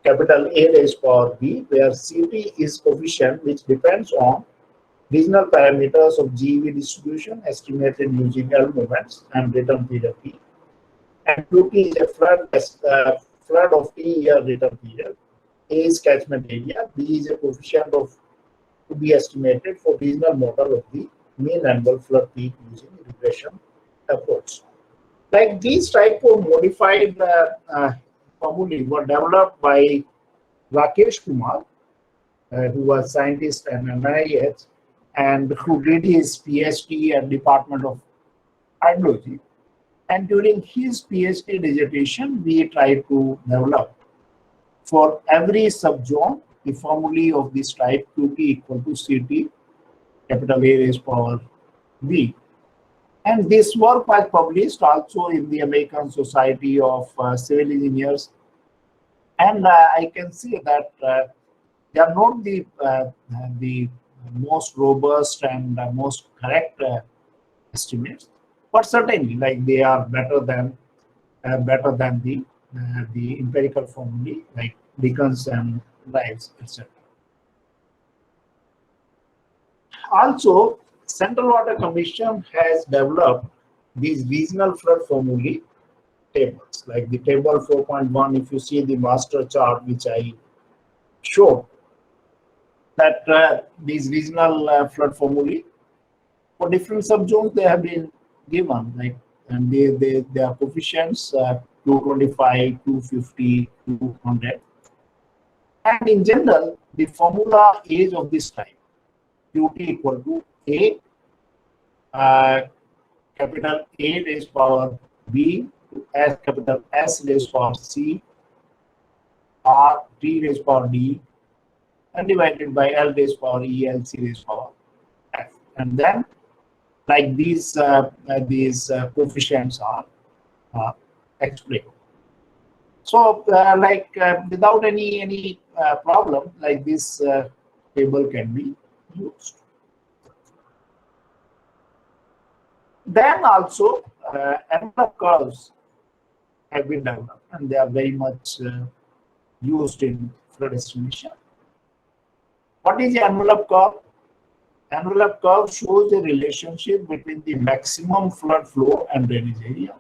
capital A raised power B, where CT is coefficient which depends on regional parameters of GEV distribution estimated using L moments and return period T. And QT is a flood of T-year return period. A is catchment area. B is a coefficient of to be estimated for regional model of the mean annual flood peak using regression approach. Like these type of modified formulae were developed by Rakesh Kumar, who was scientist at NIH and who did his PhD at Department of Hydrology. And during his PhD dissertation, we tried to develop for every subzone the formulae of this type QT equal to CT capital A raised power B. And this work was published also in the American Society of Civil Engineers. And I can see that they are not the most robust and most correct estimates, but certainly like they are better than the empirical formulae like Dickens and Rice, etc. Also, Central Water Commission has developed these regional flood formulae tables, like the table 4.1. If you see the master chart which I showed, that these regional flood formulae for different subzones they have been given, like, and they are coefficients 225, 250, 200, and in general the formula is of this type: QT equal to A capital A raised power B to S capital S raised power C R T raised power D and divided by L raised power E L C raised power F, and then like these coefficients are explained. So without any problem, like this table can be used. Then also envelope curves have been developed and they are very much used in flood estimation. What is the envelope curve? Envelope curve shows a relationship between the maximum flood flow and drainage area.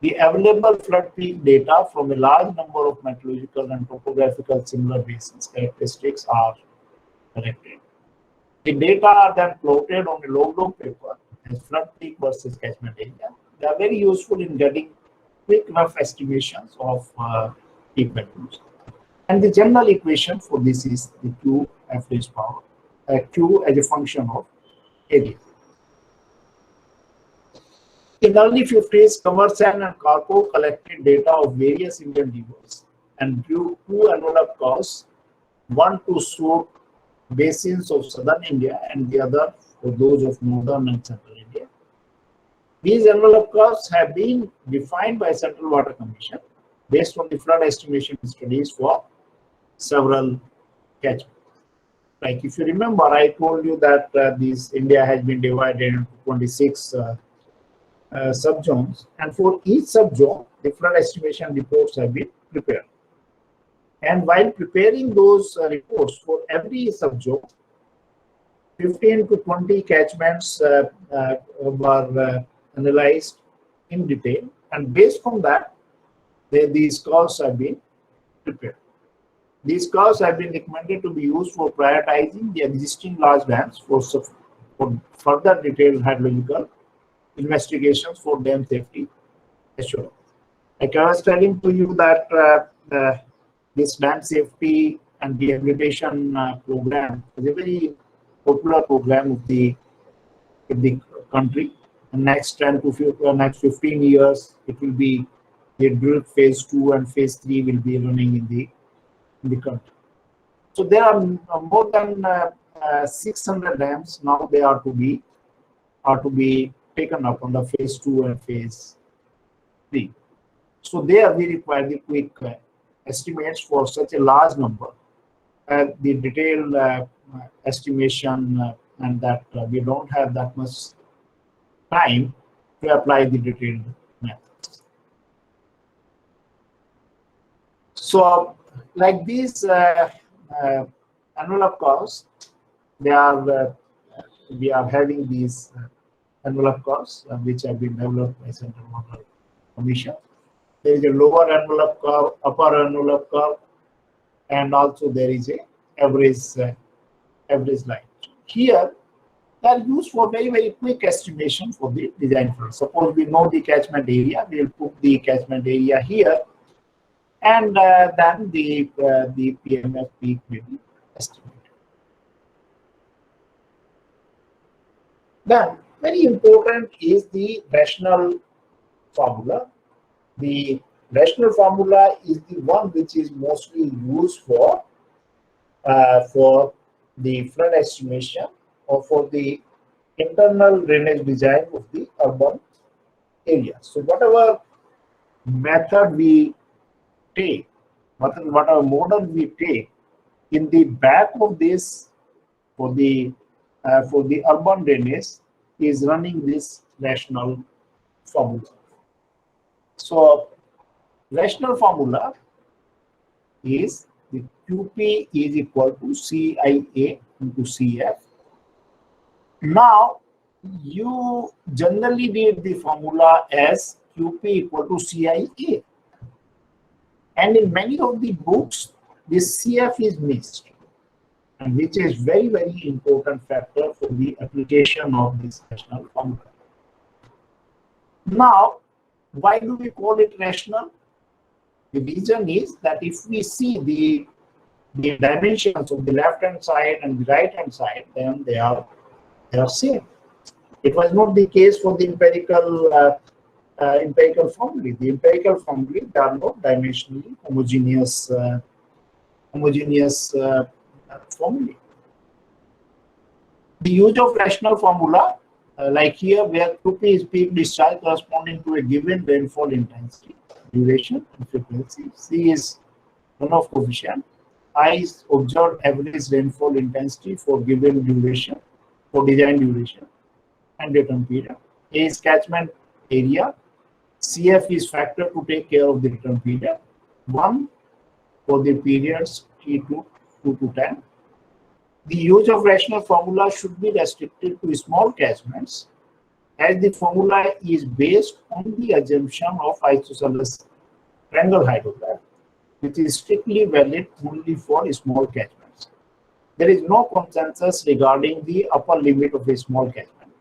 The available flood peak data from a large number of meteorological and topographical similar basins characteristics are collected. The data are then plotted on a log paper as flood peak versus catchment area. They are very useful in getting quick rough estimations of peak values. And the general equation for this is the Q average power, Q as a function of area. In early 50s, Commerson and Carpo collected data of various Indian rivers and drew two envelope curves, one to suit basins of southern India and the other for those of northern and central India. These envelope curves have been defined by Central Water Commission based on the flood estimation studies for several catchments. Like if you remember, I told you that India has been divided into 26 subzones, and for each subzone, the flood estimation reports have been prepared. And while preparing those reports for every subzone, 15 to 20 catchments were analyzed in detail, and based on that, these curves have been prepared. These curves have been recommended to be used for prioritizing the existing large dams for further detailed hydrological investigations for dam safety assurance. Like I was telling to you that this dam safety and rehabilitation program is a very popular program of the country. The next 10 to next 15 years, it will be the drill phase 2 and phase 3 will be running in the country. So there are more than 600 dams now. They are to be taken up on the phase 2 and phase 3. So there we require the quick estimates for such a large number, the detailed estimation, and that we don't have that much time to apply the detailed methods. So like these envelope curves, we are having these envelope curves which have been developed by Central Water Commission. There is a lower envelope curve, upper envelope curve, and also there is a average line. Here, they are used for very quick estimation for the design flood. Suppose we know the catchment area, we will put the catchment area here, and then the PMF peak will be estimated. Then, very important is the rational formula. The rational formula is the one which is mostly used for the flood estimation or for the internal drainage design of the urban area. So whatever method we take, whatever model we take, in the back of this for the urban drainage is running this rational formula. So rational formula is the QP is equal to CIA into CF. Now you generally read the formula as QP equal to CIA, and in many of the books this CF is missed, and which is very important factor for the application of this rational formula. Now, why do we call it rational? The reason is that if we see the dimensions of the left hand side and the right hand side, then they are same. It was not the case for the empirical formulae. The empirical formulae, they are not dimensionally homogeneous formulae. The use of rational formula, like here, where QP is peak discharge corresponding to a given rainfall intensity, duration, and frequency. C is runoff coefficient. I is observed average rainfall intensity for given duration, for design duration and return period. A is catchment area. CF is factor to take care of the return period. 1 for the periods T2 to 10. The use of rational formula should be restricted to small catchments, as the formula is based on the assumption of isosceles triangle hydrograph, which is strictly valid only for small catchments. There is no consensus regarding the upper limit of a small catchment.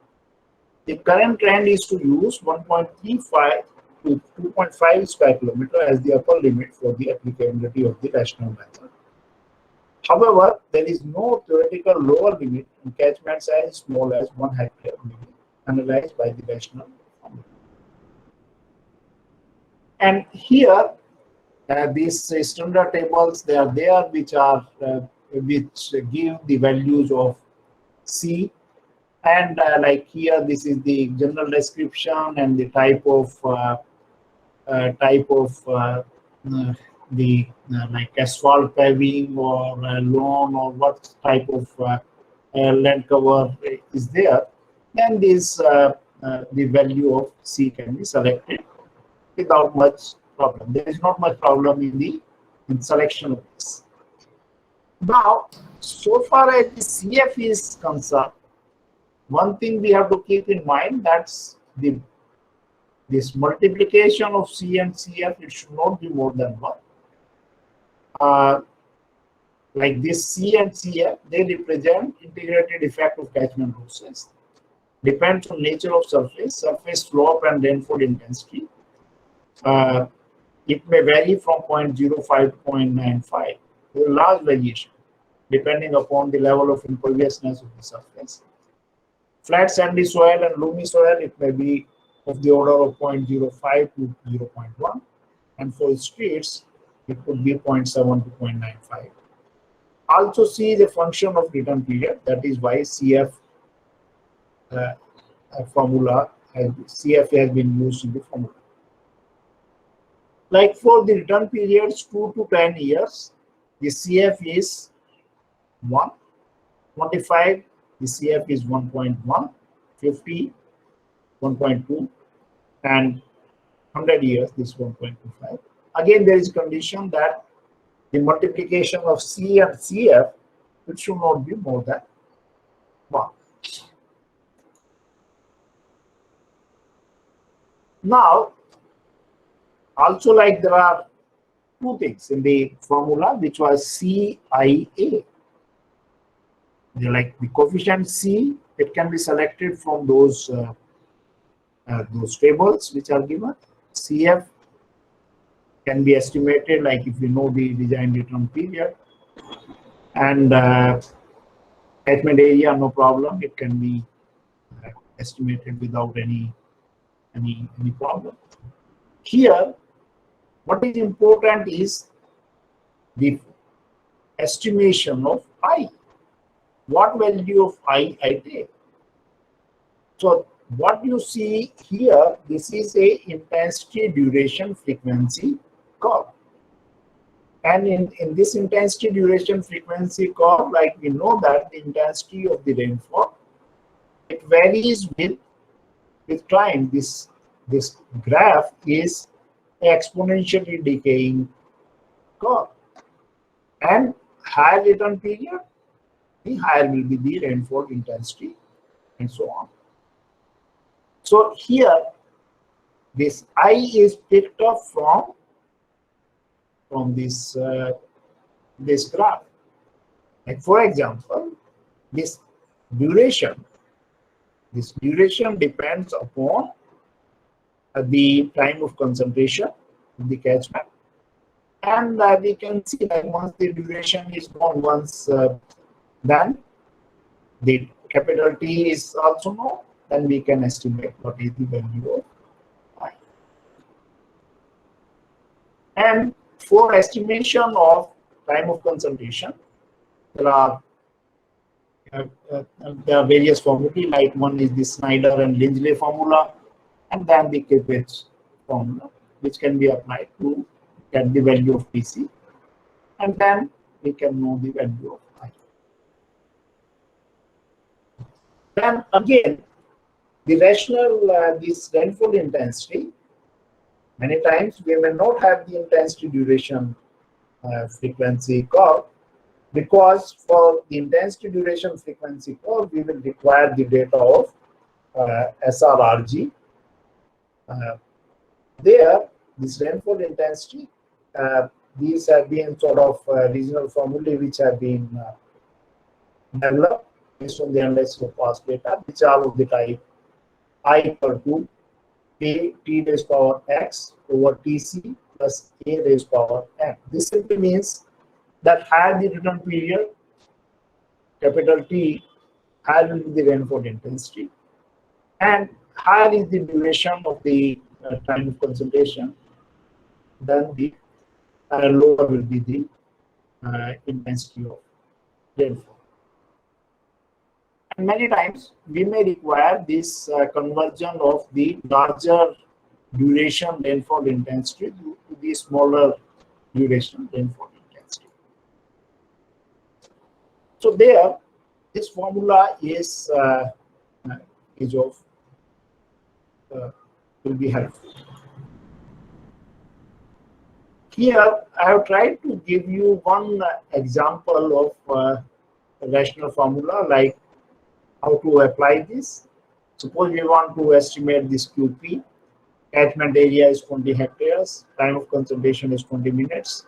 The current trend is to use 1.35 to 2.5 square kilometer as the upper limit for the applicability of the rational method. However, there is no theoretical lower limit in catchment size small as 1 hectare may be analyzed by the rational formula. And here, these standard tables, they are there, which give the values of C. And like here, this is the general description and the type of like asphalt paving or lawn or what type of land cover is there. Then this the value of C can be selected without much problem. There is not much problem in selection of this. Now, so far as the CF is concerned, one thing we have to keep in mind, that's this multiplication of C and CF, it should not be more than 1. Like this C and CF, they represent integrated effect of catchment losses. Depends on nature of surface slope and rainfall intensity. It may vary from 0.05 to 0.95. There is a large variation depending upon the level of imperviousness of the surface. Flat sandy soil and loamy soil, it may be of the order of 0.05 to 0.1, and for streets, it could be 0.7 to 0.95. Also see the function of return period. That is why CF CF has been used in the formula. Like for the return periods 2 to 10 years, the CF is 1. 25, the CF is 1.1. 50, 1.2, and 100 years, this 1.25. Again, there is a condition that the multiplication of C and CF, it should not be more than 1. Now, also like there are two things in the formula, which was CIA. Like the coefficient C, it can be selected from those tables which are given. CF can be estimated, like if you know the design return period, and catchment area, no problem. It can be estimated without any problem. Here, what is important is the estimation of I. What value of I take? So what you see here, this is a intensity, duration, frequency curve. And in this intensity, duration, frequency curve, like we know that the intensity of the rainfall, it varies with time. This graph is exponentially decaying curve. And higher return period, the higher will be the rainfall intensity, and so on. So here, this I is picked up from this graph. Like for example, this duration depends upon the time of concentration of the catchment, and we can see that once the duration is known, then the capital T is also known, then we can estimate what is the value of I. And for estimation of time of concentration, there are various formulae, like one is the Snyder and Lindsley formula, and then the Kipich formula, which can be applied to get the value of PC, and then we can know the value of I. Then again, the rational, this rainfall intensity, many times we may not have the intensity, duration, frequency curve, because for the intensity, duration, frequency curve, we will require the data of SRRG. There, this rainfall intensity, these have been sort of regional formulae which have been developed based on the analysis of past data, which are of the type I equal to A T raised power X over TC plus A raised power N. This simply means that higher the return period, capital T, higher will be the rainfall intensity, and higher is the duration of the time of concentration, then the lower will be the intensity of rainfall. And many times we may require this conversion of the larger duration rainfall intensity to the smaller duration rainfall intensity. So there, this formula is will be helpful. Here, I have tried to give you one example of a rational formula, like how to apply this. Suppose we want to estimate this QP. Catchment area is 20 hectares, time of concentration is 20 minutes,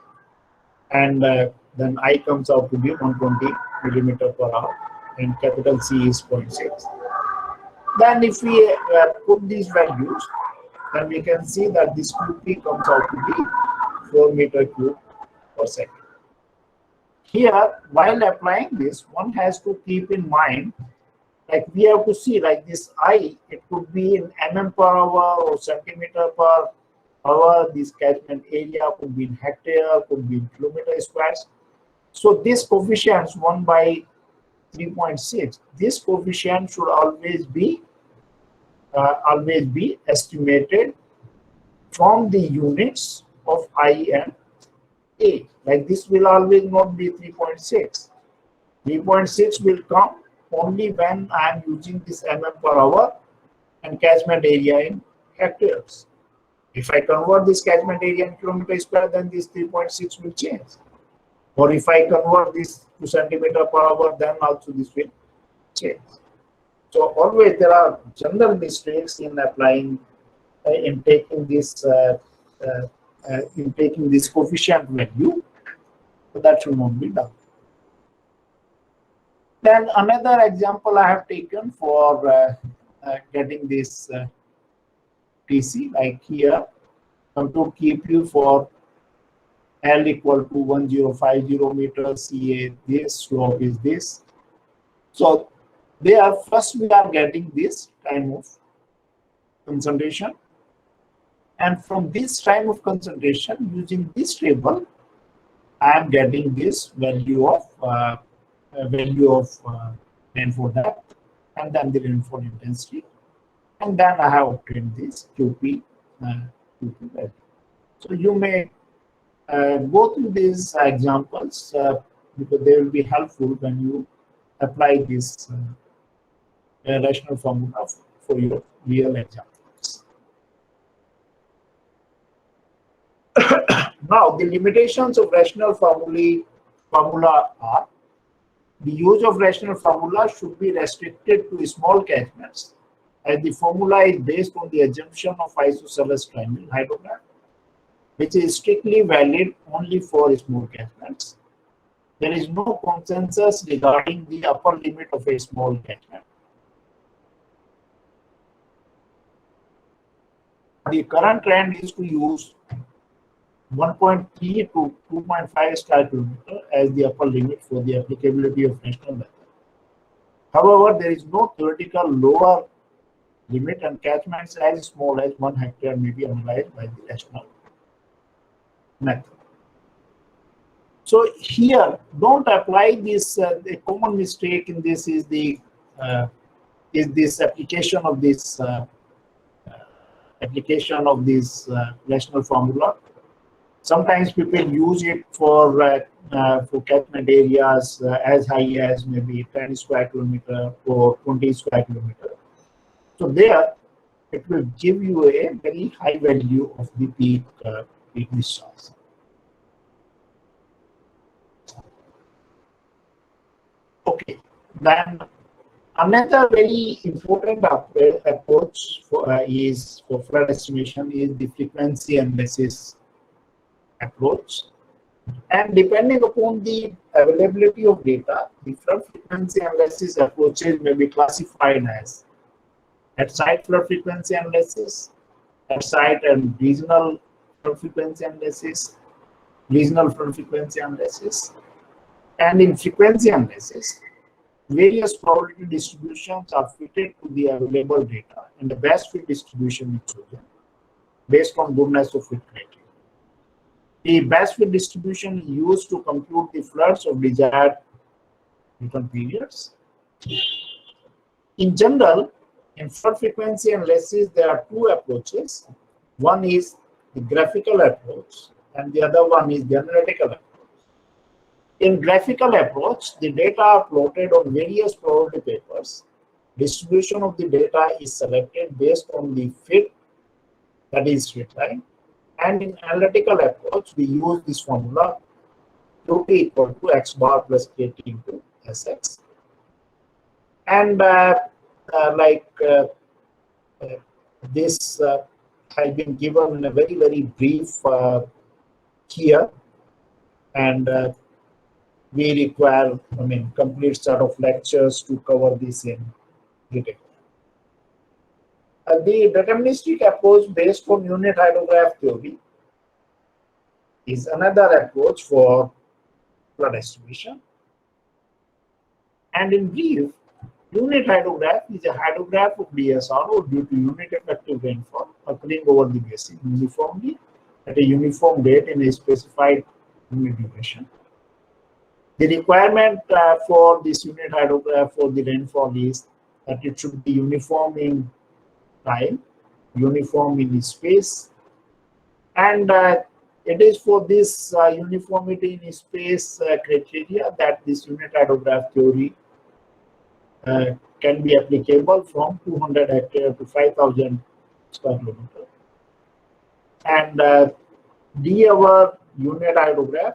and then I comes out to be 120 millimeter per hour, and capital C is 0.6. Then if we put these values, then we can see that this QP comes out to be 4 meter cube per second. Here, while applying this, one has to keep in mind, like we have to see, like this I, it could be in mm per hour or centimeter per hour. This catchment area could be in hectare, could be in kilometer squares. So this coefficient 1 by 3.6, this coefficient should always be estimated from the units of I and A. Like this will always not be 3.6. 3.6 will come only when I am using this mm per hour and catchment area in hectares. If I convert this catchment area in kilometer square, then this 3.6 will change. Or if I convert this to centimeter per hour, then also this will change. So always there are general mistakes in applying, in taking this coefficient value, so that should not be done. Then another example I have taken for getting this TC, like here, come to keep you for L equal to 1050 meters, CA this, slope is this. So there, first we are getting this time of concentration, and from this time of concentration, using this table, I am getting this value of rainfall depth, and then the rainfall intensity, and then I have obtained this QP value. So you may go through these examples because they will be helpful when you apply this rational formula for your real examples. Now, the limitations of rational formula are: the use of rational formula should be restricted to small catchments, as the formula is based on the assumption of isosceles triangle hydrograph, which is strictly valid only for small catchments. There is no consensus regarding the upper limit of a small catchment. The current trend is to use 1.3 to 2.5 square kilometer as the upper limit for the applicability of rational method. However, there is no theoretical lower limit, and catchments as small as 1 hectare may be analyzed by the rational method. So here, don't apply this. The common mistake in this is the this application of this rational formula. Sometimes people use it for catchment areas as high as maybe 10 square kilometer or 20 square kilometer. So there, it will give you a very high value of the peak discharge. Okay, then another very important approach for flood estimation is the frequency analysis approach. And depending upon the availability of data, the flood frequency analysis approaches may be classified as at-site flood frequency analysis, at site and regional flood frequency analysis, regional flood frequency analysis, and in frequency analysis, various probability distributions are fitted to the available data, and the best fit distribution is chosen based on goodness of fit criteria. The best fit distribution is used to compute the floods of desired return periods. In general, in flood frequency analysis, there are two approaches. One is the graphical approach, and the other one is the analytical approach. In graphical approach, the data are plotted on various probability papers. Distribution of the data is selected based on the fit, that is fit line. And in analytical approach, we use this formula Qt equal to x bar plus kt into sx. And this has been given in a very, very brief here, and we require, complete set of lectures to cover this in detail. The deterministic approach based on unit hydrograph theory is another approach for flood estimation. And in brief, unit hydrograph is a hydrograph of DSRO due to unit effective rainfall occurring over the basin uniformly at a uniform rate in a specified unit duration. The requirement for this unit hydrograph for the rainfall is that it should be uniform in time, uniform in space, and it is for this uniformity in space criteria that this unit hydrograph theory can be applicable from 200 hectare to 5,000 square kilometer. And D hour unit hydrograph,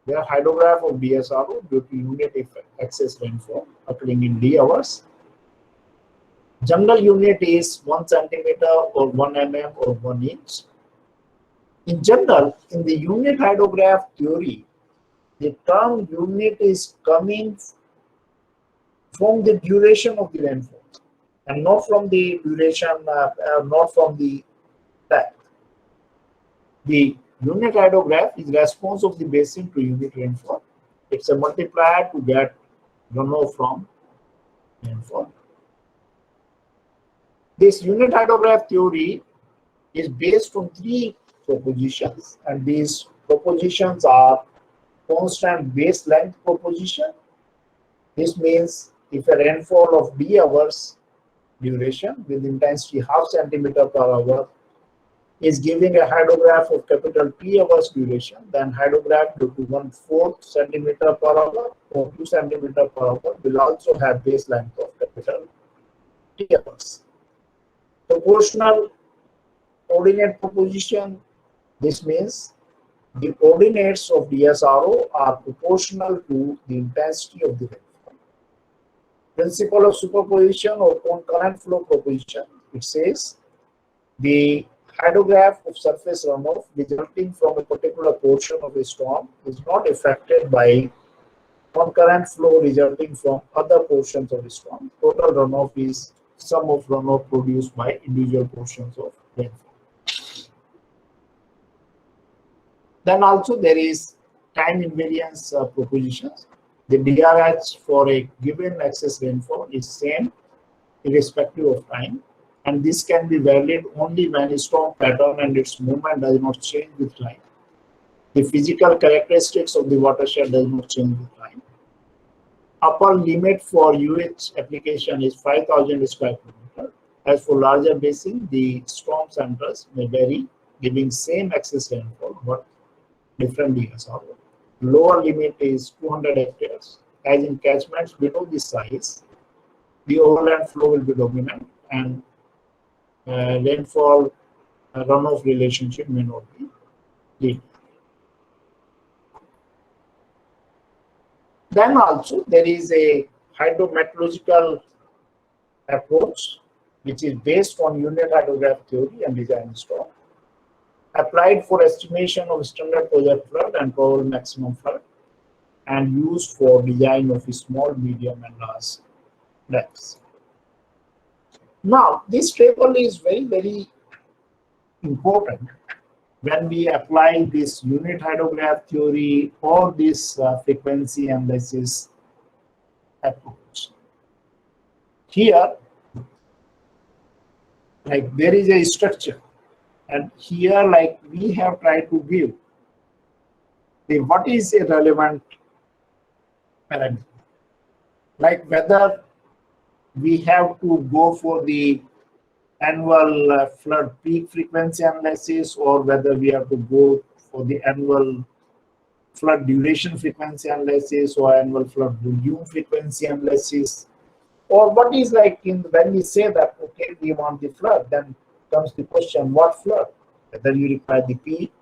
where hydrograph of DSRO due to unit excess rainfall occurring in D hours. General unit is 1 centimeter or 1 mm or 1 inch. In general, in the unit hydrograph theory, the term unit is coming from the duration of the rainfall and not from the duration, not from the depth. The unit hydrograph is response of the basin to unit rainfall. It's a multiplier to get runoff from rainfall. This unit hydrograph theory is based on 3 propositions, and these propositions are constant base length proposition. This means if a rainfall of D hours duration with intensity half centimeter per hour is giving a hydrograph of capital T hours duration, then hydrograph due to 1/4 centimeter per hour or 2 centimeter per hour will also have base length of capital T hours. Proportional coordinate proposition, this means the coordinates of DSRO are proportional to the intensity of the rainfall. Principle of superposition or concurrent flow proposition, it says the hydrograph of surface runoff resulting from a particular portion of a storm is not affected by concurrent flow resulting from other portions of the storm. Total runoff is sum of runoff produced by individual portions of rainfall. Then also there is time invariance propositions. The DRH for a given excess rainfall is same irrespective of time, and this can be valid only when a storm pattern and its movement does not change with time. The physical characteristics of the watershed does not change with time. Upper limit for UH application is 5,000 square kilometer. As for larger basin, the storm centers may vary, giving same excess rainfall but different DSRO. Lower limit is 200 hectares. As in catchments below this size, the overland flow will be dominant, and rainfall runoff relationship may not be linear. Then also there is a hydrometeorological approach which is based on unit hydrograph theory and design storm, applied for estimation of standard project flood and probable maximum flood, and used for design of small, medium and large depths. Now this table is very, very important when we apply this unit hydrograph theory or this frequency analysis approach. Here, like there is a structure, and here like we have tried to give the what is a relevant parameter, like whether we have to go for the annual flood peak frequency analysis, or whether we have to go for the annual flood duration frequency analysis or annual flood volume frequency analysis, or what is like in when we say that okay we want the flood, then comes the question what flood, whether you require the peak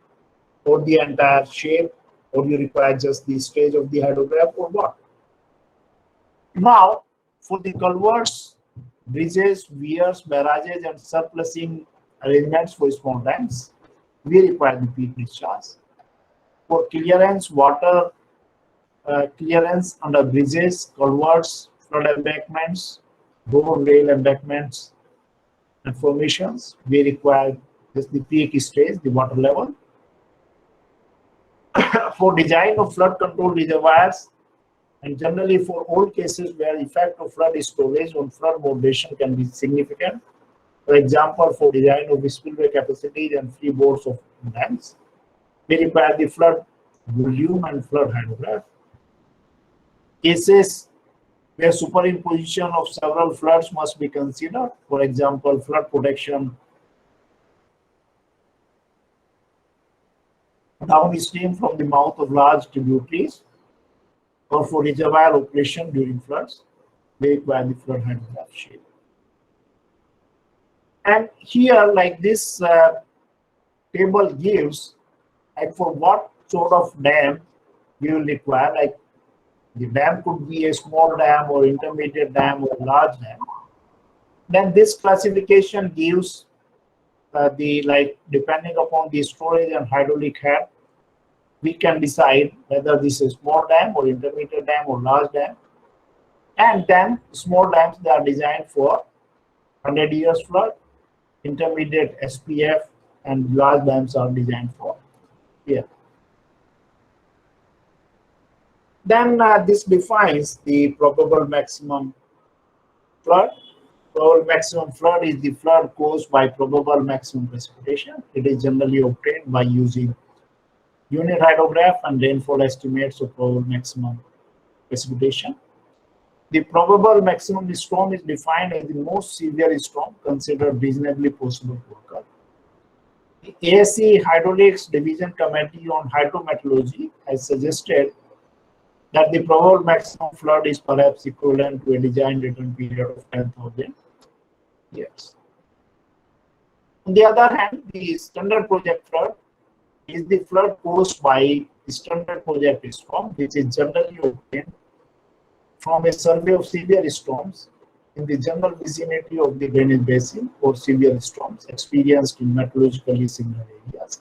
or the entire shape, or you require just the stage of the hydrograph, or what. Now for the culverts, bridges, weirs, barrages, and surplusing arrangements for small dams, we require the peak discharge. For clearance, water clearance under bridges, culverts, flood embankments, road rail embankments, and formations, we require just the peak stage, the water level. For design of flood control reservoirs, and generally for all cases where effect of flood storage on flood moderation can be significant, for example, for design of spillway capacities and freeboards of dams, we require the flood volume and flood hydrograph. Cases where superimposition of several floods must be considered, for example, flood protection downstream from the mouth of large tributaries, or for reservoir operation during floods, they require the flood hydrograph shape. And here, like this table gives, like for what sort of dam we will require, like the dam could be a small dam or intermediate dam or large dam. Then this classification gives the like depending upon the storage and hydraulic head, we can decide whether this is small dam or intermediate dam or large dam. And then small dams, they are designed for 100 years flood, intermediate SPF, and large dams are designed for year. Then this defines the probable maximum flood. Probable maximum flood is the flood caused by probable maximum precipitation. It is generally obtained by using unit hydrograph and rainfall estimates of probable maximum precipitation. The probable maximum storm is defined as the most severe storm considered reasonably possible to occur. The ASC Hydraulics Division Committee on Hydrometeorology has suggested that the probable maximum flood is perhaps equivalent to a design return period of 10,000 years. On the other hand, the standard project flood is the flood caused by standard project storm, which is generally obtained from a survey of severe storms in the general vicinity of the drainage basin or severe storms experienced in meteorologically similar areas.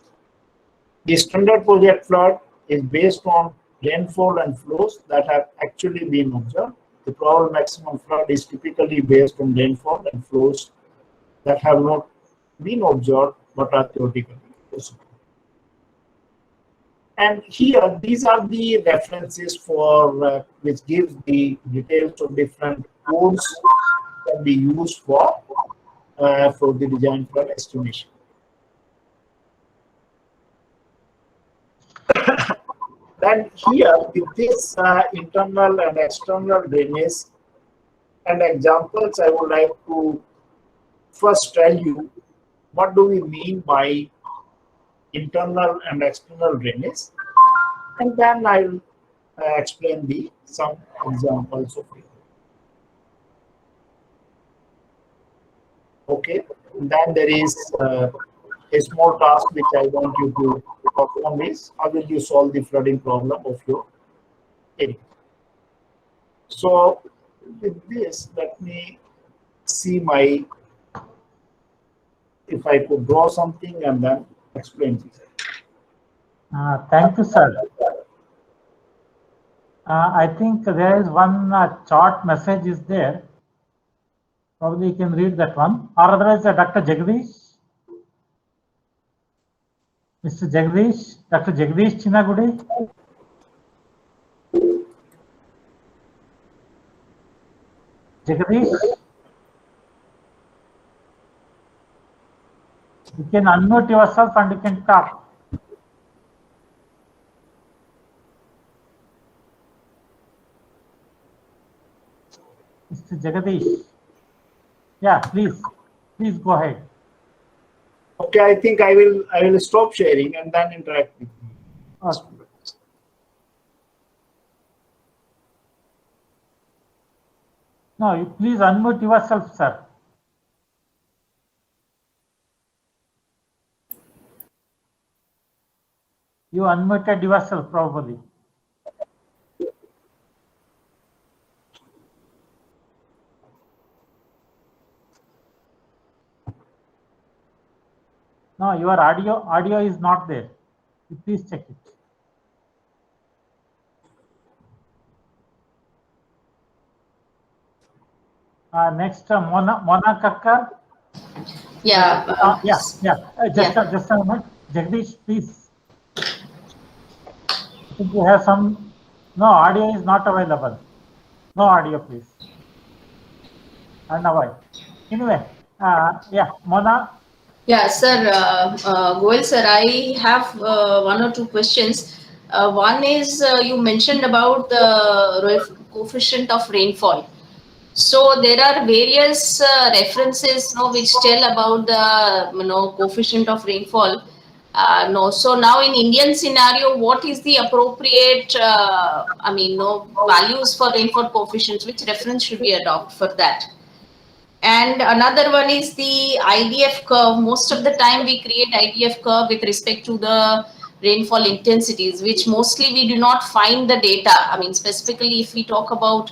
The standard project flood is based on rainfall and flows that have actually been observed. The probable maximum flood is typically based on rainfall and flows that have not been observed but are theoretically possible. And here, these are the references for which gives the details of different codes that be used for the design flood estimation. Then here, with this internal and external drainage and examples, I would like to first tell you what do we mean by internal and external drainage, and then I'll explain some examples of it. Okay, and then there is a small task which I want you to perform is how will you solve the flooding problem of your area. So with this, let me see if I could draw something and then explain this. Thank you, sir. I think there is one chart message is there. Probably you can read that one. Or otherwise, Dr. Jagdish. Mr. Jagdish, Dr. Jagdish Chinnagude. Jagdish, you can unmute yourself and you can talk. Mr. Jagdish. Yeah, please go ahead. Okay, I think I will stop sharing and then interact with you. Okay. No, you please unmute yourself, sir. You unmuted yourself probably. No, your audio is not there. You please check it. Next, Mona Kakkar. Yeah. Just a moment. Jagdish, please. I think you have some. No, audio is not available. No audio, please. And avoid. Anyway, yeah, Mona. Yeah, sir. Goel, sir, I have one or two questions. One is you mentioned about the coefficient of rainfall. So there are various references, which tell about the coefficient of rainfall. No, so now in Indian scenario, what is the appropriate values for rainfall coefficients? Which reference should we adopt for that? And another one is the IDF curve. Most of the time we create IDF curve with respect to the rainfall intensities, which mostly we do not find the data. I mean, specifically if we talk about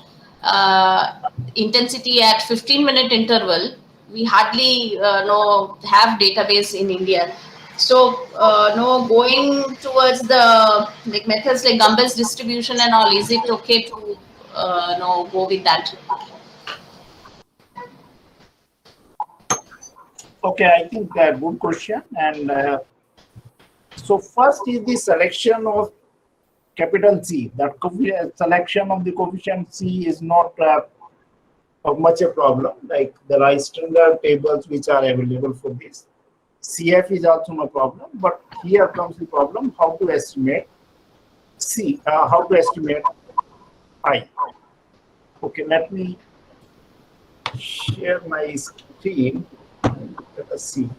intensity at 15-minute interval, we hardly have database in India. So, going towards the methods like Gumbel's distribution and all, is it okay to go with that? Okay, I think good question. And so first is the selection of capital C. That selection of the coefficient C is not of much a problem. Like there are standard tables which are available for this. CF is also no problem, but here comes the problem: how to estimate C? How to estimate I? Okay, let me share my screen. Let us see.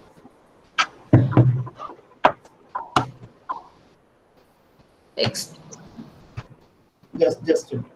Just a minute.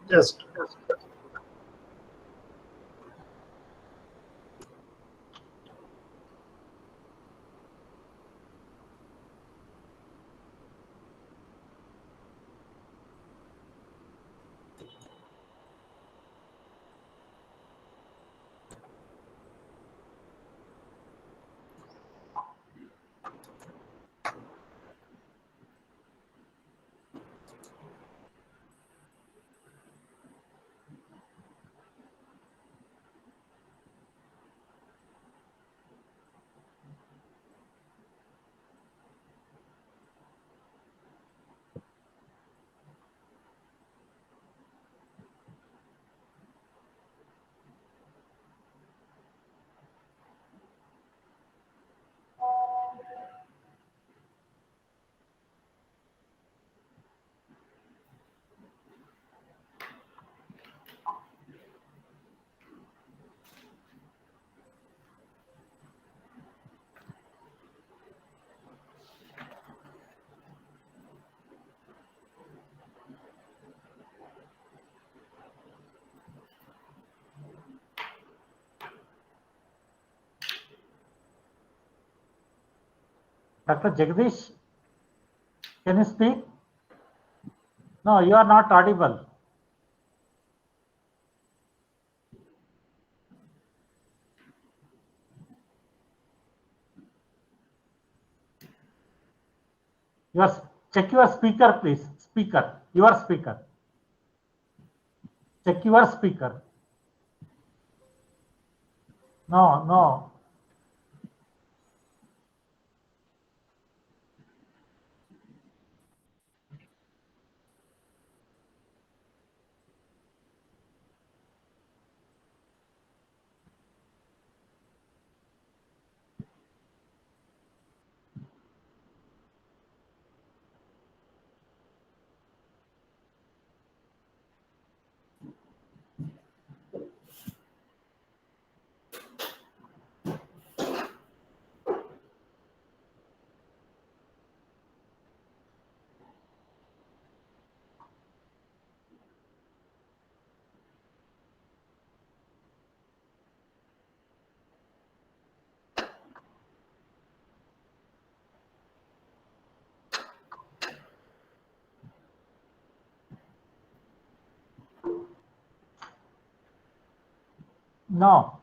Just Dr. Jagdish, can you speak? No, you are not audible. Check your speaker, please. Speaker, your speaker. Check your speaker. No, no. No.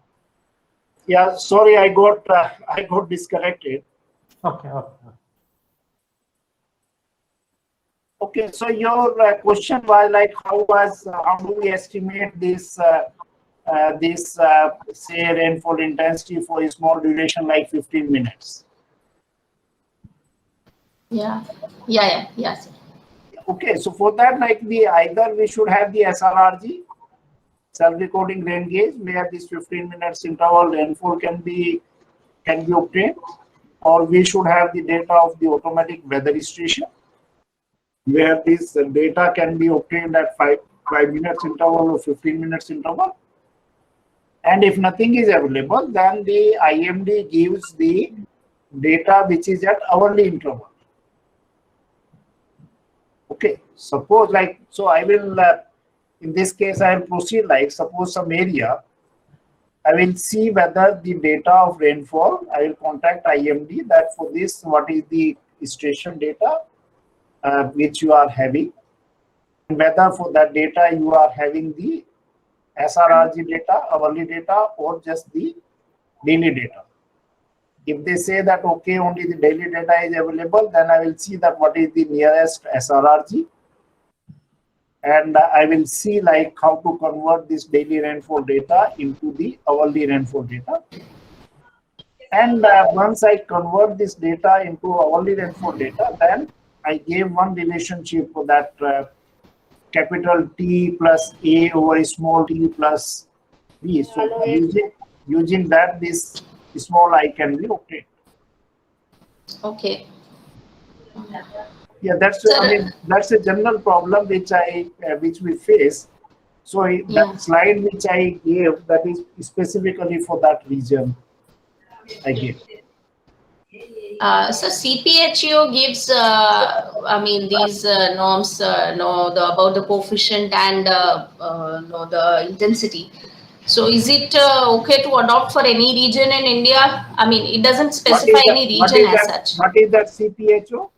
Yeah, sorry, I got disconnected. Okay. Okay, so your question was like, how do we estimate this say rainfall intensity for a small duration like 15 minutes? Yeah. Sir. Okay, so for that, like either we should have the SRRG, self-recording rain gauge, where this 15 minutes interval rainfall can be obtained, or we should have the data of the automatic weather station, where this data can be obtained at 5 minutes interval or 15 minutes interval. And if nothing is available, then the IMD gives the data which is at hourly interval. Okay, suppose like, so I will, in this case, I will proceed like, suppose some area, I will see whether the data of rainfall, I will contact IMD that for this, what is the station data which you are having, and whether for that data you are having the SRRG data, hourly data, or just the daily data. If they say that okay, only the daily data is available, then I will see that what is the nearest SRRG, and I will see like how to convert this daily rainfall data into the hourly rainfall data. And once I convert this data into hourly rainfall data, then I gave one relationship for that capital T plus A over small t plus B. So using that, this small I can be obtained. Okay. Yeah, that's I mean that's a general problem which we face. So that slide which I gave, that is specifically for that region I gave. So CPHEO gives, I mean, these norms, about the coefficient and the intensity. So is it okay to adopt for any region in India? I mean, it doesn't specify any region as such. What is that CPHO?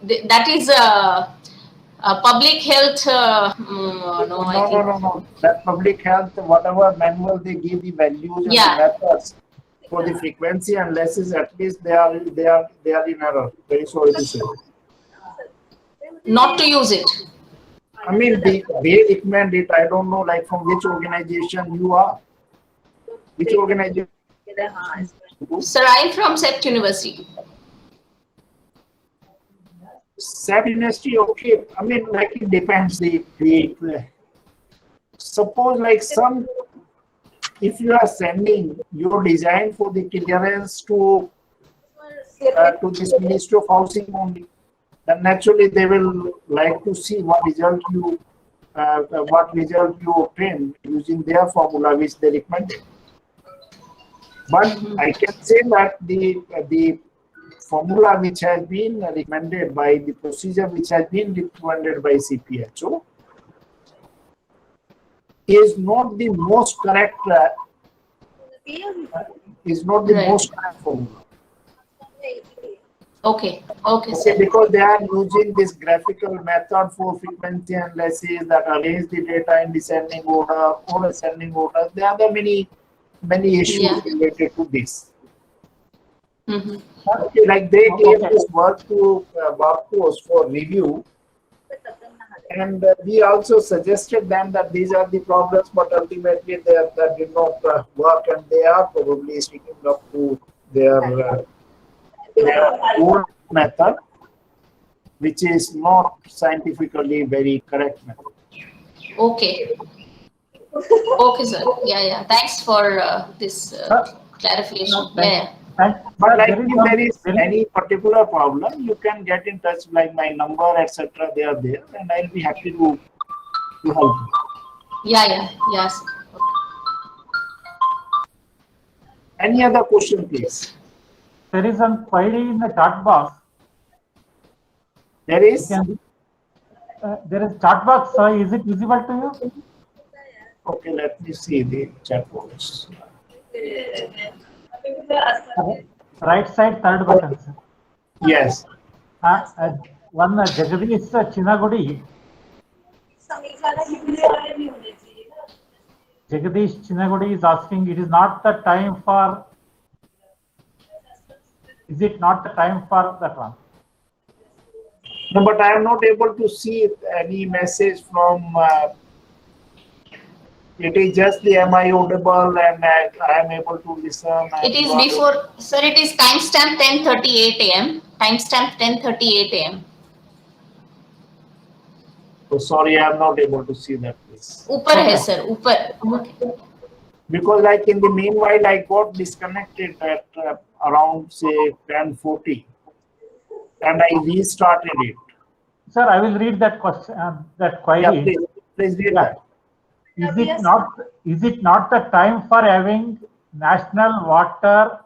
That is public health. No. That public health, whatever manual they give the values and the methods for the frequency and losses, at least they are in error. Very sorry to say. Not to use it. I mean, they recommend it. I don't know, like from which organization you are. Which organization? Sir, I'm from CEPT University. CEPT University, okay. I mean, like it depends. Suppose like if you are sending your design for the clearance to this Ministry of Housing only, then naturally they will like to see what result you obtain using their formula which they recommended. But I can say that the formula which has been recommended by the procedure which has been recommended by CPHO is not the most correct is not the Right. most correct formula. Okay. Okay, Okay, sir. because they are using this graphical method for frequency analysis that arrange the data in descending order or ascending order. There are the many issues Yeah. related to this. Mm-hmm. Okay, like they gave Okay. this work to us for review, and we also suggested them that these are the problems, but ultimately that did not work, and they are probably sticking up to their own method, which is not scientifically very correct method. Okay. Okay, sir. Yeah, yeah. Thanks for this clarification. Yeah, yeah. But Sir, like there is if one, there is any particular problem, you can get in touch, like my number, etc. They are there, and I'll be happy to help you. Yeah, yeah. Yes. Any other question, please? there is one query in the chat box. There You is. can, there is chat box. Is it visible to you? Okay, let me see the chat box. Right side, third button, sir. Yes. One Jagadish Chinagudi. Jagadish Chinagudi is asking, it is not the time for. Is it not the time for that one? No, but I am not able to see any message from. It is just the am I audible, and I am able to listen. It is before, sir. It is timestamp 10:38 a.m. Timestamp 10:38 a.m. So sorry, I am not able to see that, please. ऊपर है sir, ऊपर. Okay. Because like in the meanwhile, I got disconnected at around say 10:40, and I restarted it. Sir, I will read that question. That query. Yeah, please read that. Is it not the time for having national water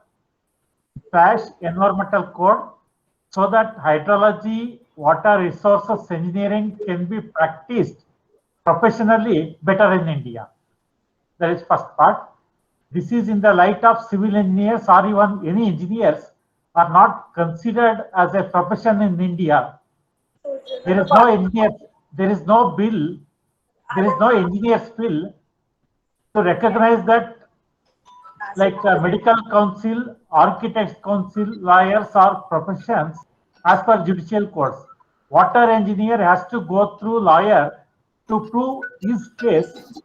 environmental code so that hydrology, water resources engineering can be practiced professionally better in India? That is first part. This is in the light of civil engineers or even any engineers are not considered as a profession in India. There is no engineer, there is no bill, there is no engineer's bill to recognize that, like medical council, architects council, lawyers are professions as per judicial courts. Water engineer has to go through lawyer to prove his case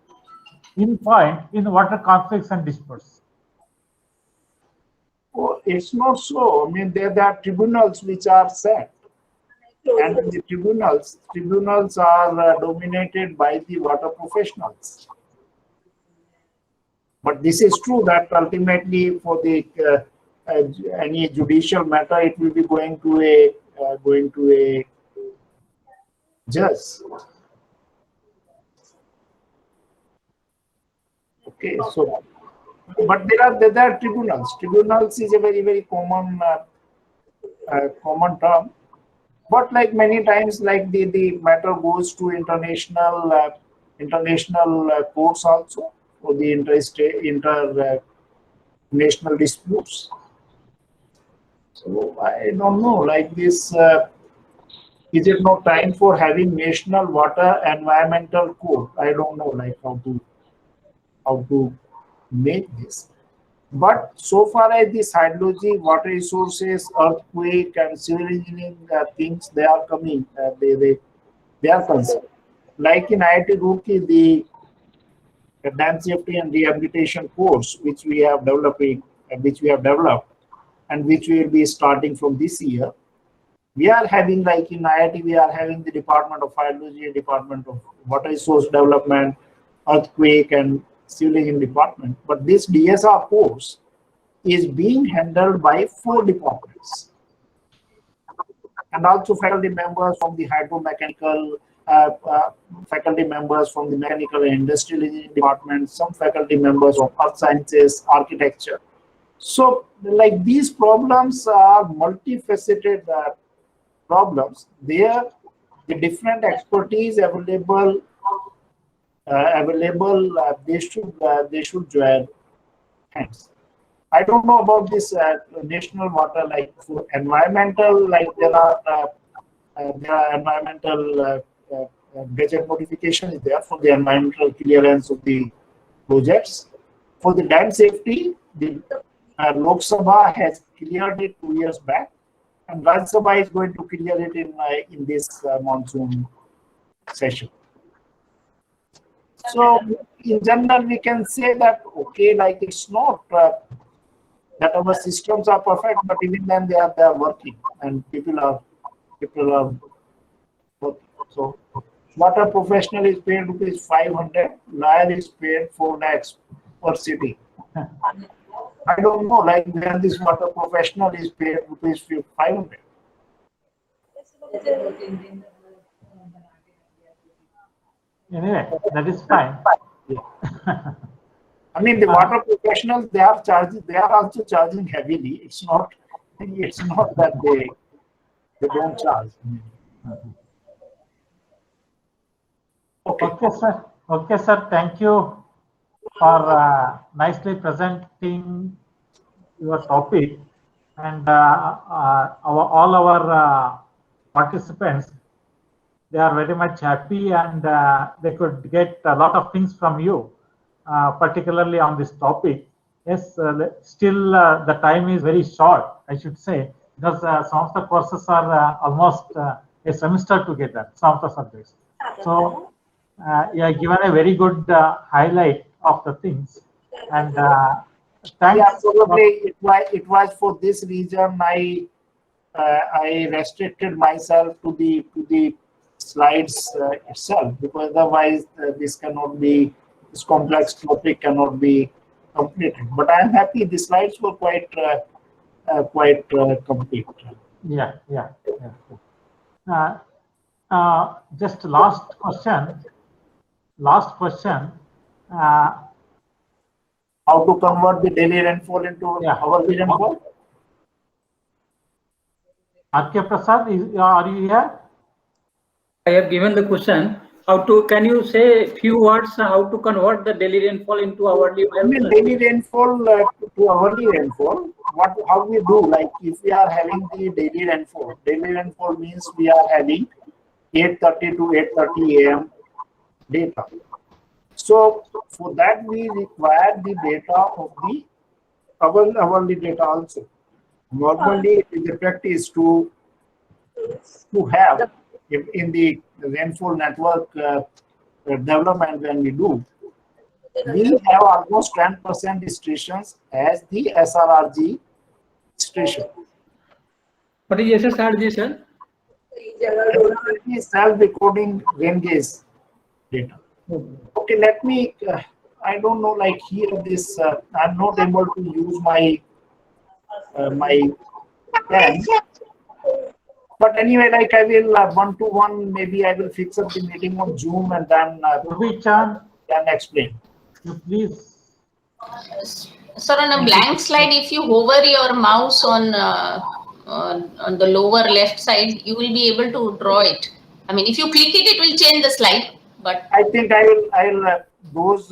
in point in water conflicts and disputes. Oh, it's not so. I mean, there are tribunals which are set, and the tribunals are dominated by the water professionals. But this is true that ultimately, for the any judicial matter, it will be going to a judge. Okay, so but there are tribunals. Tribunals is a very common common term. But like many times, like the matter goes to international courts also for the international disputes. So I don't know, like this, is it no time for having national water environmental code? I don't know, like how to make this. But so far as this hydrology, water resources, earthquake, and civil engineering things, they are coming. They are concerned. Like in IIT Roorkee, the dam safety and rehabilitation course, which we have developed, and which we will be starting from this year. We are having, like in IIT, we are having the Department of Hydrology, Department of Water Resource Development, Earthquake, and Civil Engineering Department. But this DSR course is being handled by 4 departments, and also faculty members from the hydromechanical, faculty members from the mechanical and industrial engineering department, some faculty members of earth sciences, architecture. So, like these problems are multifaceted problems. There, the different expertise available, they should join hands. I don't know about this national water, like for environmental, like there are environmental budget modification is there for the environmental clearance of the projects. For the dam safety, the Lok Sabha has cleared it 2 years back, and Rajya Sabha is going to clear it in this monsoon session. So in general, we can say that okay, like it's not that our systems are perfect, but even then they are working, and people are working. So water professional is paid rupees 500, lawyer is paid 4 lakhs per city. I don't know, like when this water professional is paid rupees 500. Anyway, that is fine. I mean, the water professionals, they are also charging heavily. It's not that they don't charge. Okay, sir. Okay, sir. Thank you for nicely presenting your topic, and all our participants, they are very much happy, and they could get a lot of things from you, particularly on this topic. Yes, still the time is very short, I should say, because some of the courses are almost a semester together, some of the subjects. So you have given a very good highlight of the things, and thanks. Yeah, probably it was for this reason I restricted myself to the slides itself, because otherwise this complex topic cannot be completed. But I am happy the slides were quite complete. Yeah. Just last question. How to convert the daily rainfall into hourly rainfall? RK Prasad, are you here? I have given the question. Can you say a few words how to convert the daily rainfall into hourly rainfall? I mean, daily rainfall to hourly rainfall. How we do? Like if we are having the daily rainfall means we are having 8:30 to 8:30 a.m. data. So for that we require the data of the hourly data also. Normally, it is a practice to have in the rainfall network development when we do. We have almost 10% stations as the SRRG station. What is SSRG, sir? SRRG is self-recording rain gauge data. Okay, let me. I don't know. Like here, this I'm not able to use my my pen. But anyway, like I will one-to-one. Maybe I will fix up the meeting on Zoom and then can explain. You please. Sir, on a blank slide, if you hover your mouse on the lower left side, you will be able to draw it. I mean, if you click it, it will change the slide. But I think I will those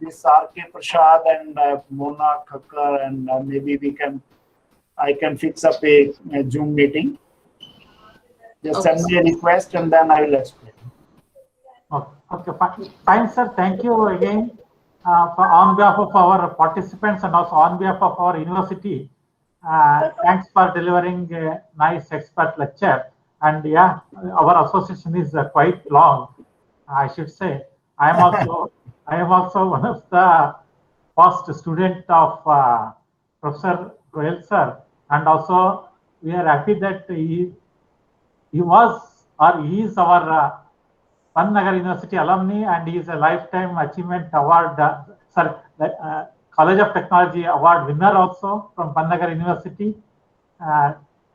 this R.K. Prasad and Mona Thakkar, and maybe I can fix up a Zoom meeting. Just send me a request and then I will explain. Okay, fine, sir. Thank you again on behalf of our participants and also on behalf of our university. Thanks for delivering a nice expert lecture. And yeah, our association is quite long, I should say. I am also one of the first student of Professor Goel sir, and also we are happy that he is our PANTNAGAR University alumni, and he is a Lifetime Achievement Award, College of Technology Award winner also from PANTNAGAR University.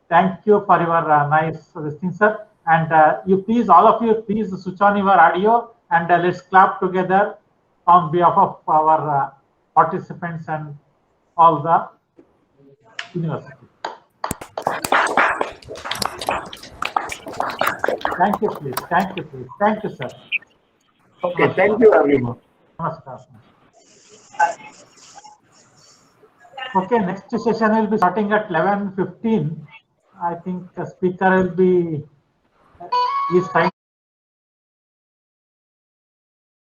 Thank you for your nice listening, sir. And all of you, please switch on your audio and let's clap together on behalf of our participants and all the university. Thank you, please. Thank you, please. Thank you, sir. Okay, thank you, everyone. Namaskar. Okay, next session will be starting at 11:15. I think the speaker will be is trying